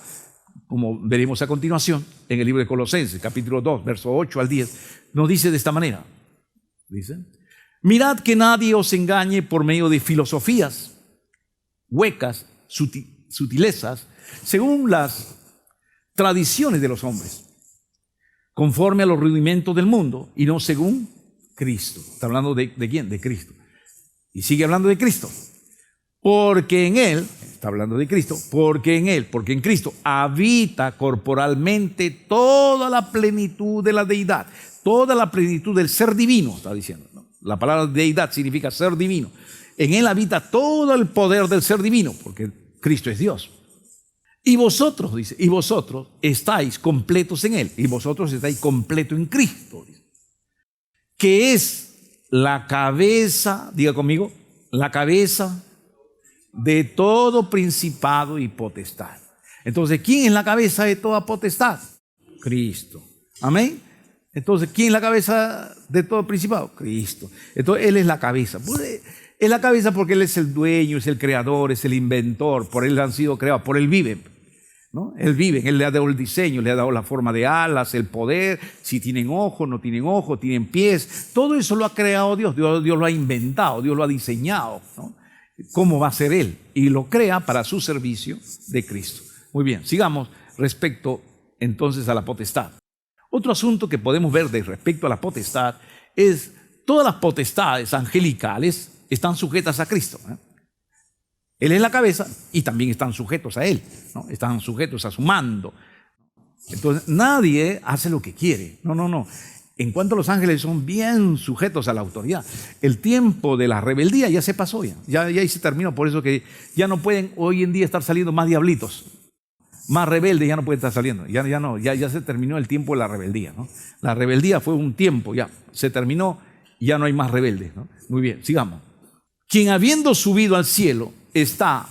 S1: como veremos a continuación, en el libro de Colosenses, capítulo 2, verso 8 al 10, nos dice de esta manera. Dice, Mirad que nadie os engañe por medio de filosofías huecas, sutilezas, según las tradiciones de los hombres, conforme a los rudimentos del mundo y no según Cristo. Está hablando de quién, de Cristo. Y sigue hablando de Cristo. Porque en Él, está hablando de Cristo, porque en Cristo habita corporalmente toda la plenitud de la deidad, toda la plenitud del ser divino, está diciendo, ¿no? La palabra deidad significa ser divino. En Él habita todo el poder del ser divino, porque Cristo es Dios. Y vosotros, dice, y vosotros estáis completos en Él, y vosotros estáis completos en Cristo, dice, que es la cabeza, diga conmigo, la cabeza de todo principado y potestad. Entonces, ¿quién es la cabeza de toda potestad? Cristo. Amén. Entonces, ¿quién es la cabeza de todo principado? Cristo. Entonces, Él es la cabeza. Es la cabeza porque Él es el dueño, es el creador, es el inventor. Por Él han sido creados, por Él viven, ¿no? Él vive, Él le ha dado el diseño, le ha dado la forma de alas, el poder, si tienen ojos, no tienen ojos, tienen pies. Todo eso lo ha creado Dios. Dios lo ha inventado, Dios lo ha diseñado, ¿no? ¿Cómo va a ser Él? Y lo crea para su servicio de Cristo. Muy bien, sigamos respecto entonces a la potestad. Otro asunto que podemos ver de respecto a la potestad es todas las potestades angelicales están sujetas a Cristo, ¿eh? Él es la cabeza y también están sujetos a Él, ¿no? Están sujetos a su mando. Entonces nadie hace lo que quiere. No. En cuanto a los ángeles, son bien sujetos a la autoridad. El tiempo de la rebeldía ya se pasó, ya ahí se terminó. Por eso que ya no pueden hoy en día estar saliendo más diablitos, más rebeldes, ya no pueden estar saliendo. Ya se terminó el tiempo de la rebeldía, ¿no? La rebeldía fue un tiempo, ya se terminó, ya no hay más rebeldes, ¿no? Muy bien, sigamos. Quien habiendo subido al cielo está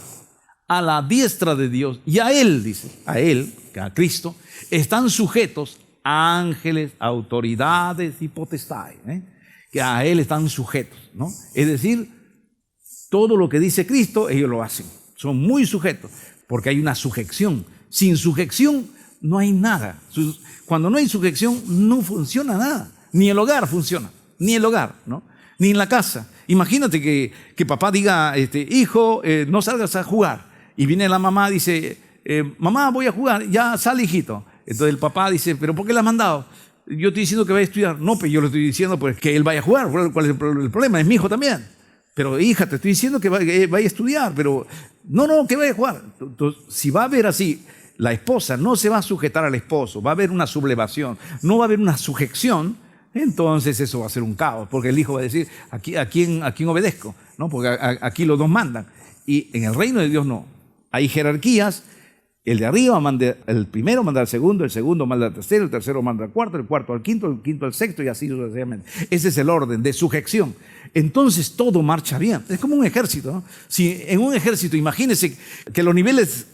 S1: a la diestra de Dios, y a Él, dice, a Él, a Cristo, están sujetos ángeles, autoridades y potestades, que a Él están sujetos, ¿no? Es decir, todo lo que dice Cristo, ellos lo hacen. Son muy sujetos, porque hay una sujeción. Sin sujeción no hay nada. Cuando no hay sujeción, no funciona nada. Ni el hogar funciona, ni el hogar, ¿no? Ni en la casa. Imagínate que papá diga, hijo, no salgas a jugar. Y viene la mamá, dice, mamá, voy a jugar, ya sale, hijito. Entonces el papá dice, ¿pero por qué la has mandado? Yo estoy diciendo que vaya a estudiar. No, pues yo le estoy diciendo pues, que él vaya a jugar. ¿Cuál es el problema? Es mi hijo también. Pero hija, te estoy diciendo que vaya a estudiar, pero no, que vaya a jugar. Entonces, si va a haber así, la esposa no se va a sujetar al esposo, va a haber una sublevación, no va a haber una sujeción, entonces eso va a ser un caos, porque el hijo va a decir, ¿a quién obedezco? ¿No? Porque aquí los dos mandan. Y en el reino de Dios no. Hay jerarquías. El de arriba manda el primero, manda al segundo, el segundo manda al tercero, el tercero manda al cuarto, el cuarto al quinto, el quinto al sexto y así sucesivamente. Ese es el orden de sujeción. Entonces todo marcha bien. Es como un ejército, ¿no? Si en un ejército, imagínense que los niveles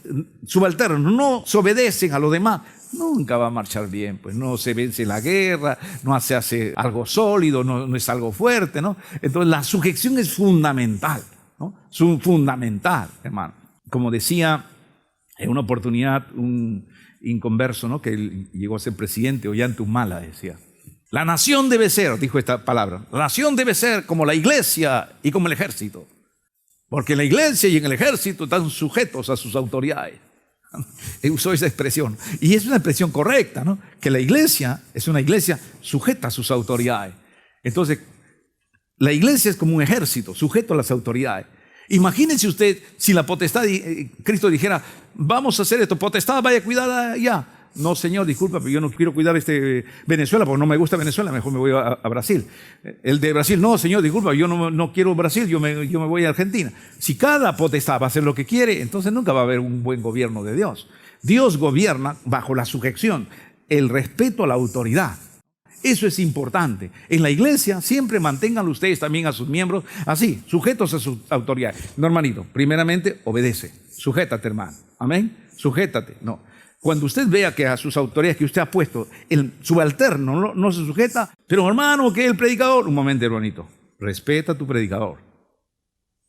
S1: subalternos no se obedecen a los demás, nunca va a marchar bien. Pues no se vence la guerra, no se hace algo sólido, no es algo fuerte, ¿no? Entonces la sujeción es fundamental, ¿no? Es fundamental, hermano. Como decía en una oportunidad un inconverso, ¿no? Que llegó a ser presidente, Ollanta-Humala, decía, la nación debe ser, dijo esta palabra, la nación debe ser como la iglesia y como el ejército, porque la iglesia y en el ejército están sujetos a sus autoridades. Usó esa expresión, y es una expresión correcta, ¿no? Que la iglesia es una iglesia sujeta a sus autoridades. Entonces, la iglesia es como un ejército sujeto a las autoridades. Imagínense usted si la potestad, Cristo dijera, vamos a hacer esto, potestad, vaya a cuidar allá. No, Señor, disculpa, pero yo no quiero cuidar Venezuela, porque no me gusta Venezuela, mejor me voy a Brasil. El de Brasil, no, Señor, disculpa, yo no quiero Brasil, yo me voy a Argentina. Si cada potestad va a hacer lo que quiere, entonces nunca va a haber un buen gobierno de Dios. Dios gobierna bajo la sujeción, el respeto a la autoridad. Eso es importante. En la iglesia siempre mantengan ustedes también a sus miembros así, sujetos a sus autoridades. No, hermanito, primeramente obedece. Sujétate, hermano. Amén. Sujétate. No. Cuando usted vea que a sus autoridades que usted ha puesto, el subalterno no se sujeta, pero hermano, que el predicador, un momento, hermanito, respeta a tu predicador.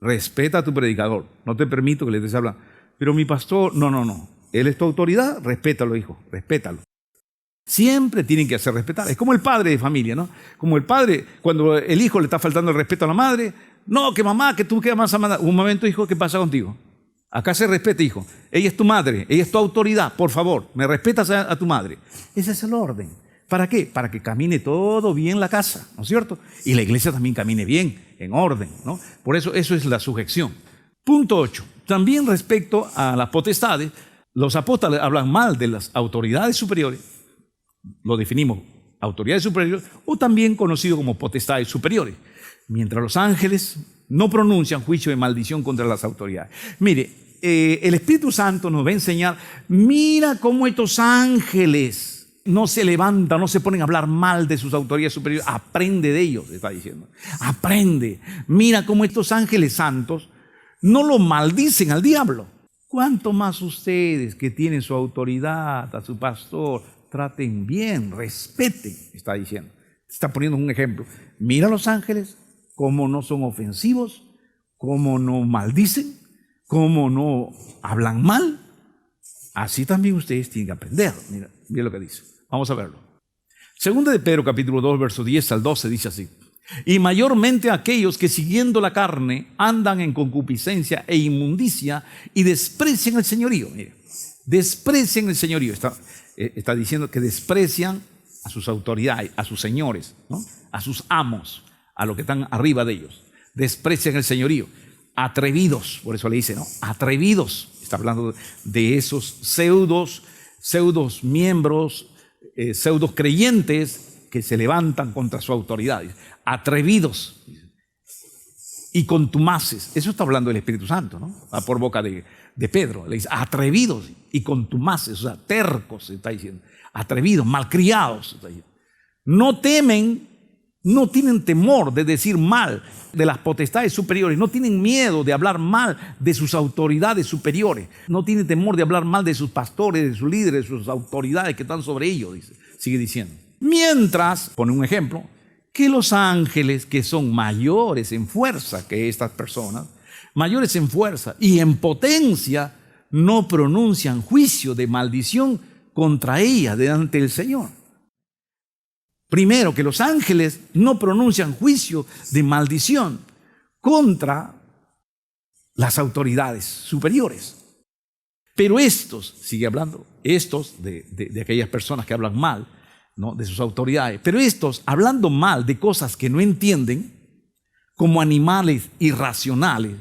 S1: Respeta a tu predicador. No te permito que le estés hablando. Pero mi pastor, no. Él es tu autoridad, respétalo, hijo, respétalo. Siempre tienen que hacer respetar. Es como el padre de familia, ¿no? Como el padre, cuando el hijo le está faltando el respeto a la madre, no, que mamá, que tú quedas más amada. Un momento, hijo, ¿qué pasa contigo? Acá se respeta, hijo. Ella es tu madre, ella es tu autoridad. Por favor, me respetas a tu madre. Ese es el orden. ¿Para qué? Para que camine todo bien la casa, ¿no es cierto? Y la iglesia también camine bien, en orden, ¿no? Por eso es la sujeción. Punto 8. También respecto a las potestades, los apóstoles hablan mal de las autoridades superiores. Lo definimos, autoridades superiores, o también conocido como potestades superiores. Mientras los ángeles no pronuncian juicio de maldición contra las autoridades. Mire, el Espíritu Santo nos va a enseñar, mira cómo estos ángeles no se levantan, no se ponen a hablar mal de sus autoridades superiores. Aprende de ellos, está diciendo. Aprende. Mira cómo estos ángeles santos no lo maldicen al diablo. ¿Cuánto más ustedes que tienen su autoridad, a su pastor, traten bien, respeten, está diciendo. Está poniendo un ejemplo. Mira a los ángeles, cómo no son ofensivos, cómo no maldicen, cómo no hablan mal. Así también ustedes tienen que aprender. Mira lo que dice. Vamos a verlo. Segunda de Pedro, capítulo 2, verso 10 al 12, dice así. Y mayormente aquellos que siguiendo la carne andan en concupiscencia e inmundicia y desprecian el señorío. Mire, desprecian el señorío. Está diciendo que desprecian a sus autoridades, a sus señores, ¿no? A sus amos, a los que están arriba de ellos. Desprecian el señorío. Atrevidos, por eso le dice, ¿no? Atrevidos. Está hablando de esos pseudos miembros, pseudos creyentes que se levantan contra su autoridad. Atrevidos y contumaces. Eso está hablando el Espíritu Santo, ¿no? Por boca de Pedro. Le dice atrevidos y contumaces, o sea, tercos, está diciendo. Atrevidos, malcriados, está diciendo. No temen, no tienen temor de decir mal de las potestades superiores, no tienen miedo de hablar mal de sus autoridades superiores, no tienen temor de hablar mal de sus pastores, de sus líderes, de sus autoridades que están sobre ellos, dice, sigue diciendo. Mientras, pone un ejemplo, que los ángeles que son mayores en fuerza que estas personas, mayores en fuerza y en potencia, no pronuncian juicio de maldición contra ella delante del Señor. Primero, que los ángeles no pronuncian juicio de maldición contra las autoridades superiores. Pero estos, sigue hablando, estos de aquellas personas que hablan mal, ¿no? De sus autoridades, pero estos hablando mal de cosas que no entienden, como animales irracionales,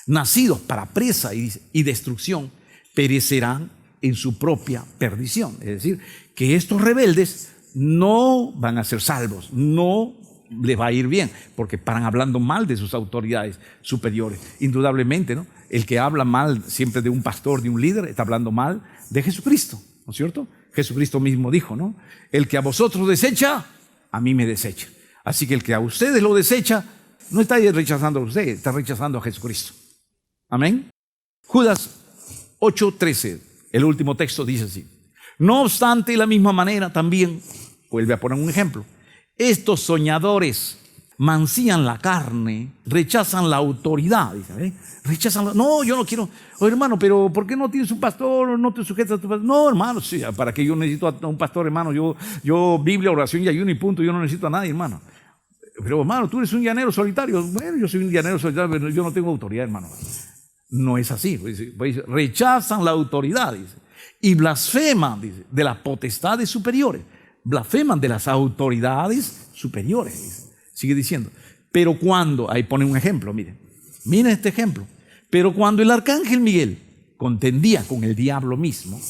S1: nacidos para presa y destrucción, perecerán en su propia perdición. Es decir, que estos rebeldes no van a ser salvos, no les va a ir bien, porque paran hablando mal de sus autoridades superiores. Indudablemente, ¿no? El que habla mal siempre de un pastor, de un líder, está hablando mal de Jesucristo, ¿no es cierto? Jesucristo mismo dijo, ¿no? El que a vosotros desecha, a mí me desecha. Así que el que a ustedes lo desecha, no está rechazando a ustedes, está rechazando a Jesucristo. Amén. Judas 8:13, el último texto dice así. No obstante, de la misma manera también, vuelve a poner un ejemplo, estos soñadores mancillan la carne, rechazan la autoridad. Dice, no, yo no quiero. Oye, hermano, pero ¿por qué no tienes un pastor? ¿No te sujetas a tu pastor? No, hermano, sí, ¿para qué yo necesito a un pastor, hermano? Yo Biblia, oración y ayuno y punto, yo no necesito a nadie, hermano. Pero, hermano, tú eres un llanero solitario. Bueno, yo soy un llanero solitario, pero yo no tengo autoridad, hermano. No es así. Rechazan la autoridad, dice. Y blasfeman, dice, de las potestades superiores. Blasfeman de las autoridades superiores, dice. Sigue diciendo. Pero cuando, ahí pone un ejemplo, miren este ejemplo. Pero cuando el arcángel Miguel contendía con el diablo mismo,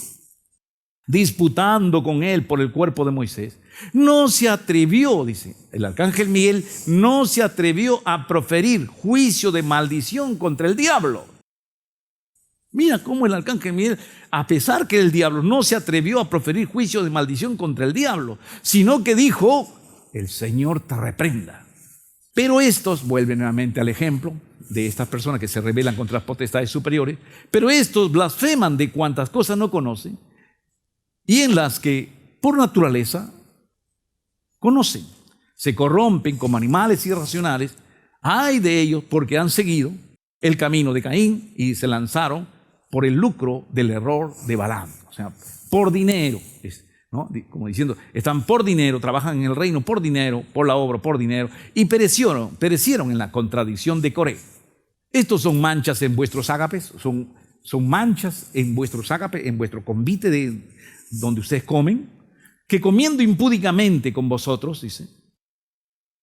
S1: disputando con él por el cuerpo de Moisés, no se atrevió, dice, el arcángel Miguel no se atrevió a proferir juicio de maldición contra el diablo. Mira cómo el arcángel Miguel, a pesar que el diablo no se atrevió a proferir juicio de maldición contra el diablo, sino que dijo, el Señor te reprenda. Pero estos, vuelven nuevamente al ejemplo de estas personas que se rebelan contra las potestades superiores, pero estos blasfeman de cuantas cosas no conocen y en las que por naturaleza conocen, se corrompen como animales irracionales. Ay de ellos porque han seguido el camino de Caín y se lanzaron por el lucro del error de Balaam, o sea, por dinero, ¿no? Como diciendo, están por dinero, trabajan en el reino por dinero, por la obra, por dinero, y perecieron en la contradicción de Coré. Estos son manchas en vuestros ágapes, son manchas en vuestros ágapes, en vuestro convite de donde ustedes comen, que comiendo impúdicamente con vosotros, dice,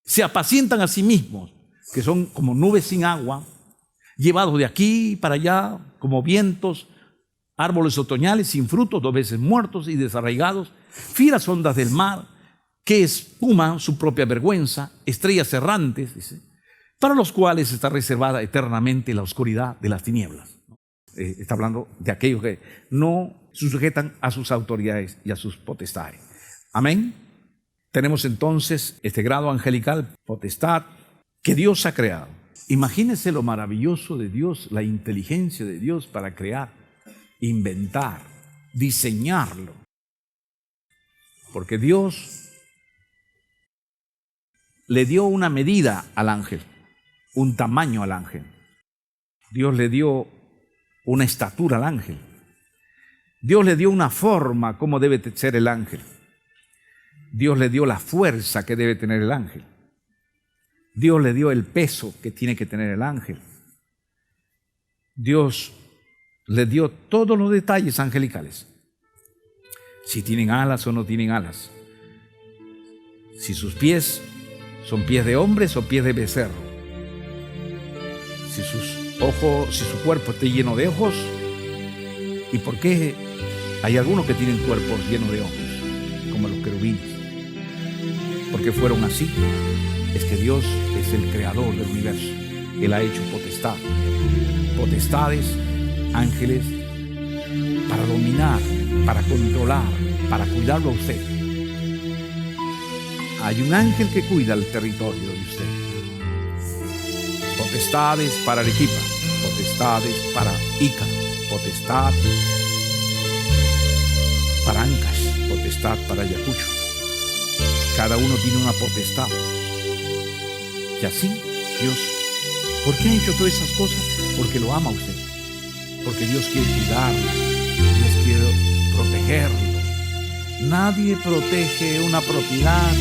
S1: se apacientan a sí mismos, que son como nubes sin agua, llevados de aquí para allá, como vientos, árboles otoñales sin frutos, 2 veces muertos y desarraigados, fieras ondas del mar, que espuman su propia vergüenza, estrellas errantes, dice, para los cuales está reservada eternamente la oscuridad de las tinieblas. Está hablando de aquellos que no se sujetan a sus autoridades y a sus potestades. Amén. Tenemos entonces este grado angelical, potestad, que Dios ha creado. Imagínense lo maravilloso de Dios, la inteligencia de Dios para crear, inventar, diseñarlo. Porque Dios le dio una medida al ángel, un tamaño al ángel. Dios le dio una estatura al ángel. Dios le dio una forma como debe ser el ángel. Dios le dio la fuerza que debe tener el ángel. Dios le dio el peso que tiene que tener el ángel. Dios le dio todos los detalles angelicales. Si tienen alas o no tienen alas. Si sus pies son pies de hombres o pies de becerro. Si sus ojos, si su cuerpo está lleno de ojos. ¿Y por qué hay algunos que tienen cuerpos llenos de ojos? Como los querubines. Porque fueron así. Es que Dios es el creador del universo. Él ha hecho potestades, ángeles, para dominar, para controlar, para cuidarlo a usted. Hay un ángel que cuida el territorio de usted. Potestades para Arequipa, potestades para Ica, potestad para Ancash, potestad para Ayacucho. Cada uno tiene una potestad. Y así, Dios, ¿por qué ha hecho todas esas cosas? Porque lo ama a usted. Porque Dios quiere cuidarlo. Dios quiere protegerlo. Nadie protege una propiedad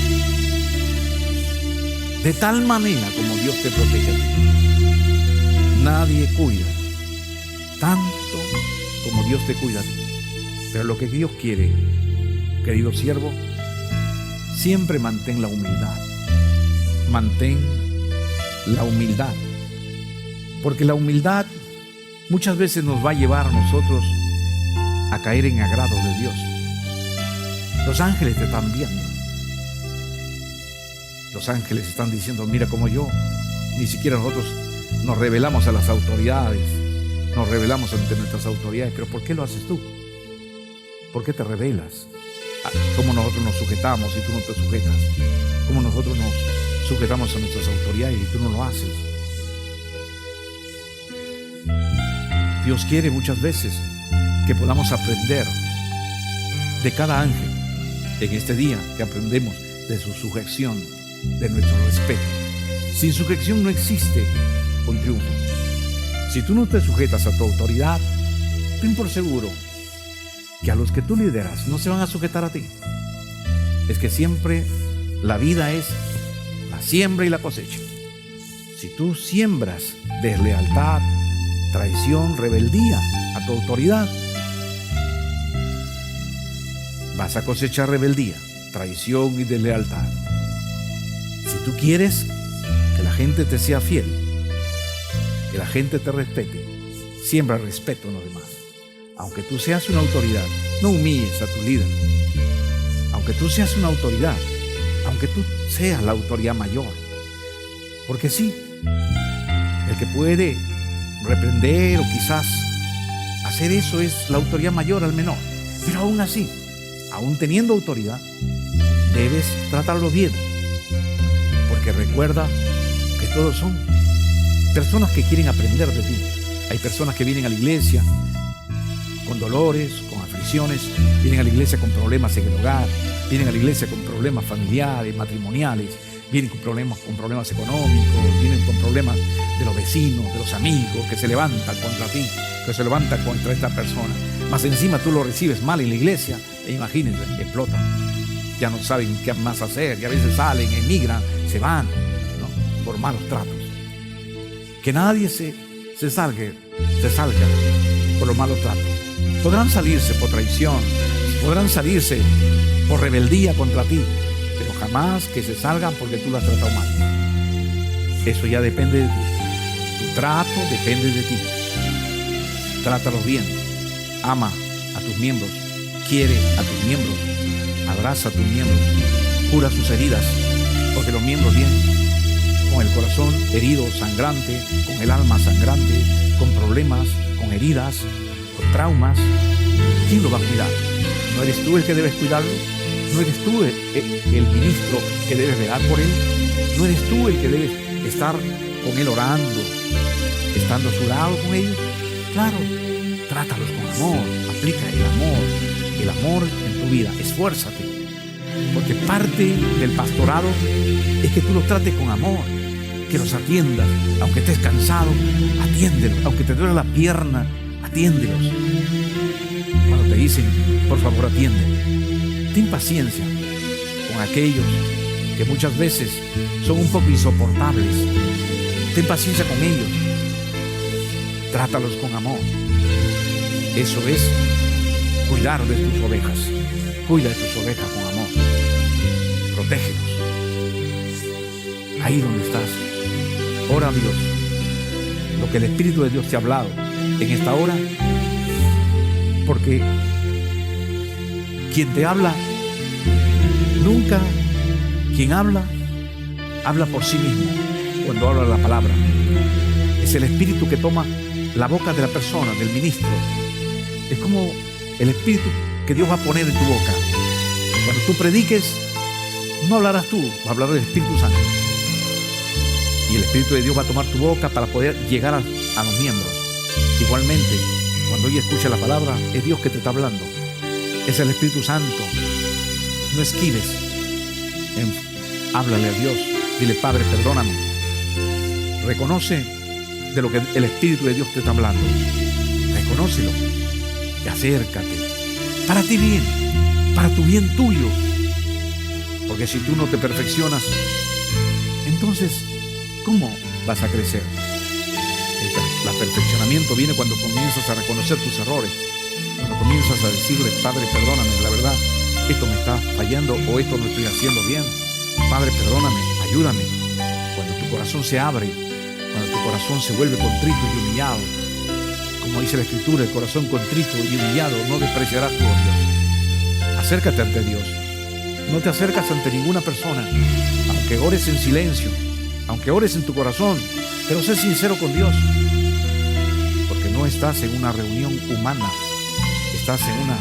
S1: de tal manera como Dios te protege a ti. Nadie cuida tanto como Dios te cuida a ti. Pero lo que Dios quiere, querido siervo, siempre mantén la humildad. Mantén la humildad. Porque la humildad muchas veces nos va a llevar a nosotros a caer en agrado de Dios. Los ángeles te están viendo. Los ángeles están diciendo, mira como yo, ni siquiera nosotros nos rebelamos a las autoridades, nos rebelamos ante nuestras autoridades. Pero ¿por qué lo haces tú? ¿Por qué te rebelas? ¿Cómo nosotros nos sujetamos y tú no te sujetas? ¿Cómo nosotros nos sujetamos a nuestras autoridades y tú no lo haces? Dios quiere muchas veces que podamos aprender de cada ángel en este día, que aprendemos de su sujeción, de nuestro respeto. Sin sujeción no existe un triunfo. Si tú no te sujetas a tu autoridad, ten por seguro que a los que tú lideras no se van a sujetar a ti. Es que siempre la vida es la siembra y la cosecha. Si tú siembras deslealtad, traición, rebeldía a tu autoridad, vas a cosechar rebeldía, traición y deslealtad. Si tú quieres que la gente te sea fiel, que la gente te respete, siembra respeto en los demás. Aunque tú seas una autoridad, no humilles a tu líder. Aunque tú seas una autoridad, aunque tú seas la autoridad mayor. Porque sí, el que puede reprender o quizás hacer eso es la autoridad mayor al menor. Pero aún así, aún teniendo autoridad, debes tratarlo bien. Porque recuerda que todos son personas que quieren aprender de ti. Hay personas que vienen a la iglesia con dolores, con aflicciones, vienen a la iglesia con problemas en el hogar, vienen a la iglesia con problemas familiares, matrimoniales, Vienen con problemas económicos, vienen con problemas de los vecinos, de los amigos, que se levantan contra ti, que se levantan contra esta persona. Más encima tú lo recibes mal en la iglesia, e imagínense, explotan. Ya no saben qué más hacer, y a veces salen, emigran, se van, ¿no? Por malos tratos. Que nadie se salga por los malos tratos. Podrán salirse por traición, podrán salirse por rebeldía contra ti, pero jamás que se salgan porque tú las has tratado mal. Eso ya depende de ti. Tu trato depende de ti. Trátalos bien. Ama a tus miembros. Quiere a tus miembros. Abraza a tus miembros. Cura sus heridas, porque los miembros vienen con el corazón herido, sangrante, con el alma sangrante, con problemas, con heridas, con traumas. ¿Quién lo va a cuidar? ¿No eres tú el que debes cuidarlo? ¿No eres tú el ministro que debes velar por él? ¿No eres tú el que debes estar con él orando, estando a su lado con ellos? Claro, trátalos con amor, aplica el amor en tu vida, esfuérzate, porque parte del pastorado es que tú los trates con amor, que los atiendas, aunque estés cansado, atiéndelos, aunque te duele la pierna, atiéndelos. Cuando te dicen, por favor, atiende. Ten paciencia con aquellos que muchas veces son un poco insoportables. Ten paciencia con ellos. Trátalos con amor. Eso es cuidar de tus ovejas. Cuida de tus ovejas con amor. Protégelos. Ahí donde estás, ora a Dios lo que el Espíritu de Dios te ha hablado en esta hora, porque quien te habla, quien habla por sí mismo cuando habla la palabra. Es el Espíritu que toma la boca de la persona, del ministro. Es como el Espíritu que Dios va a poner en tu boca. Cuando tú prediques, no hablarás tú, va a hablar el Espíritu Santo. Y el Espíritu de Dios va a tomar tu boca para poder llegar a los miembros. Igualmente, cuando ella escucha la palabra, es Dios que te está hablando. Es el Espíritu Santo. No esquives. Háblale a Dios. Dile, Padre, perdóname. Reconoce de lo que el Espíritu de Dios te está hablando. Reconócelo. Y acércate. Para ti bien. Para tu bien tuyo. Porque si tú no te perfeccionas, entonces, ¿cómo vas a crecer? El perfeccionamiento viene cuando comienzas a reconocer tus errores. Cuando comienzas a decirle, Padre, perdóname, la verdad, esto me está fallando o esto no estoy haciendo bien. Padre, perdóname, ayúdame. Cuando tu corazón se abre, cuando tu corazón se vuelve contrito y humillado, como dice la Escritura, el corazón contrito y humillado no despreciarás tú, Dios. Acércate ante Dios. No te acercas ante ninguna persona, aunque ores en silencio, aunque ores en tu corazón, pero sé sincero con Dios, porque no estás en una reunión humana. Estás en una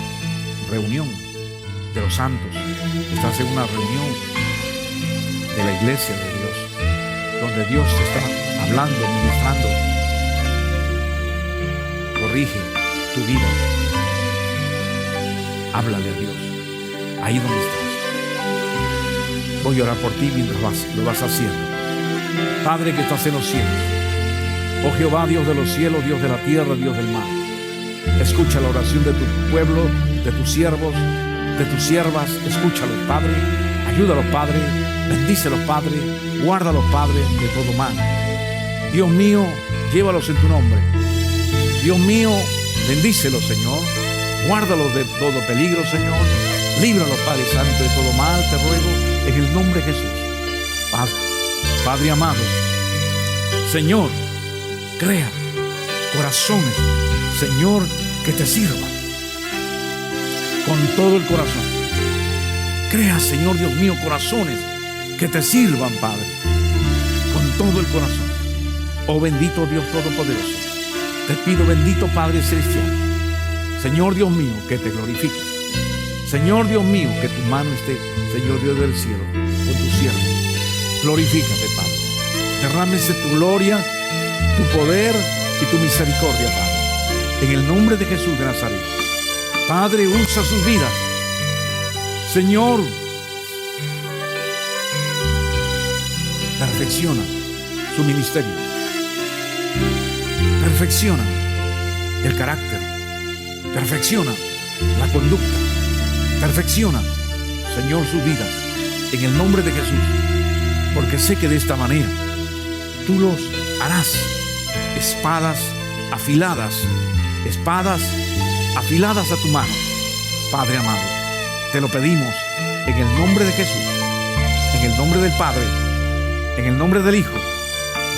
S1: reunión de los santos. Estás en una reunión de la iglesia de Dios, donde Dios te está hablando, ministrando. Corrige tu vida. Háblale a Dios. Ahí donde estás. Voy a orar por ti mientras lo vas haciendo. Padre que estás en los cielos. Oh Jehová, Dios de los cielos, Dios de la tierra, Dios del mar. Escucha la oración de tu pueblo, de tus siervos, de tus siervas. Escúchalos, Padre. Ayúdalos, Padre. Bendícelos, Padre. Guárdalos, Padre, de todo mal. Dios mío, llévalos en tu nombre. Dios mío, bendícelos, Señor. Guárdalos de todo peligro, Señor. Líbralos, Padre Santo, de todo mal, te ruego, en el nombre de Jesús. Padre amado, Señor, crea corazones, Señor, que te sirvan con todo el corazón. Crea, Señor Dios mío, corazones que te sirvan, Padre, con todo el corazón. Oh bendito Dios Todopoderoso, te pido, bendito Padre Celestial, Señor Dios mío, que te glorifiques. Señor Dios mío, que tu mano esté, Señor Dios del cielo, con tu siervo. Glorifícate, Padre. Derrámese tu gloria, tu poder y tu misericordia, Padre. En el nombre de Jesús de Nazaret. Padre, usa sus vidas. Señor, Perfecciona su ministerio. Perfecciona el carácter. Perfecciona la conducta. Perfecciona, Señor, sus vidas. En el nombre de Jesús. Porque sé que de esta manera tú los harás espadas afiladas a tu mano. Padre amado, te lo pedimos en el nombre de Jesús, en el nombre del Padre, en el nombre del Hijo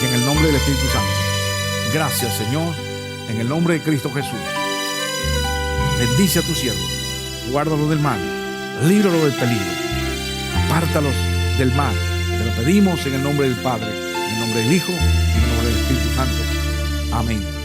S1: y en el nombre del Espíritu Santo. Gracias, Señor, en el nombre de Cristo Jesús. Bendice a tu siervo, guárdalo del mal, líbralo del peligro, apártalos del mal. Te lo pedimos en el nombre del Padre, en el nombre del Hijo y en el nombre del Espíritu Santo. Amén.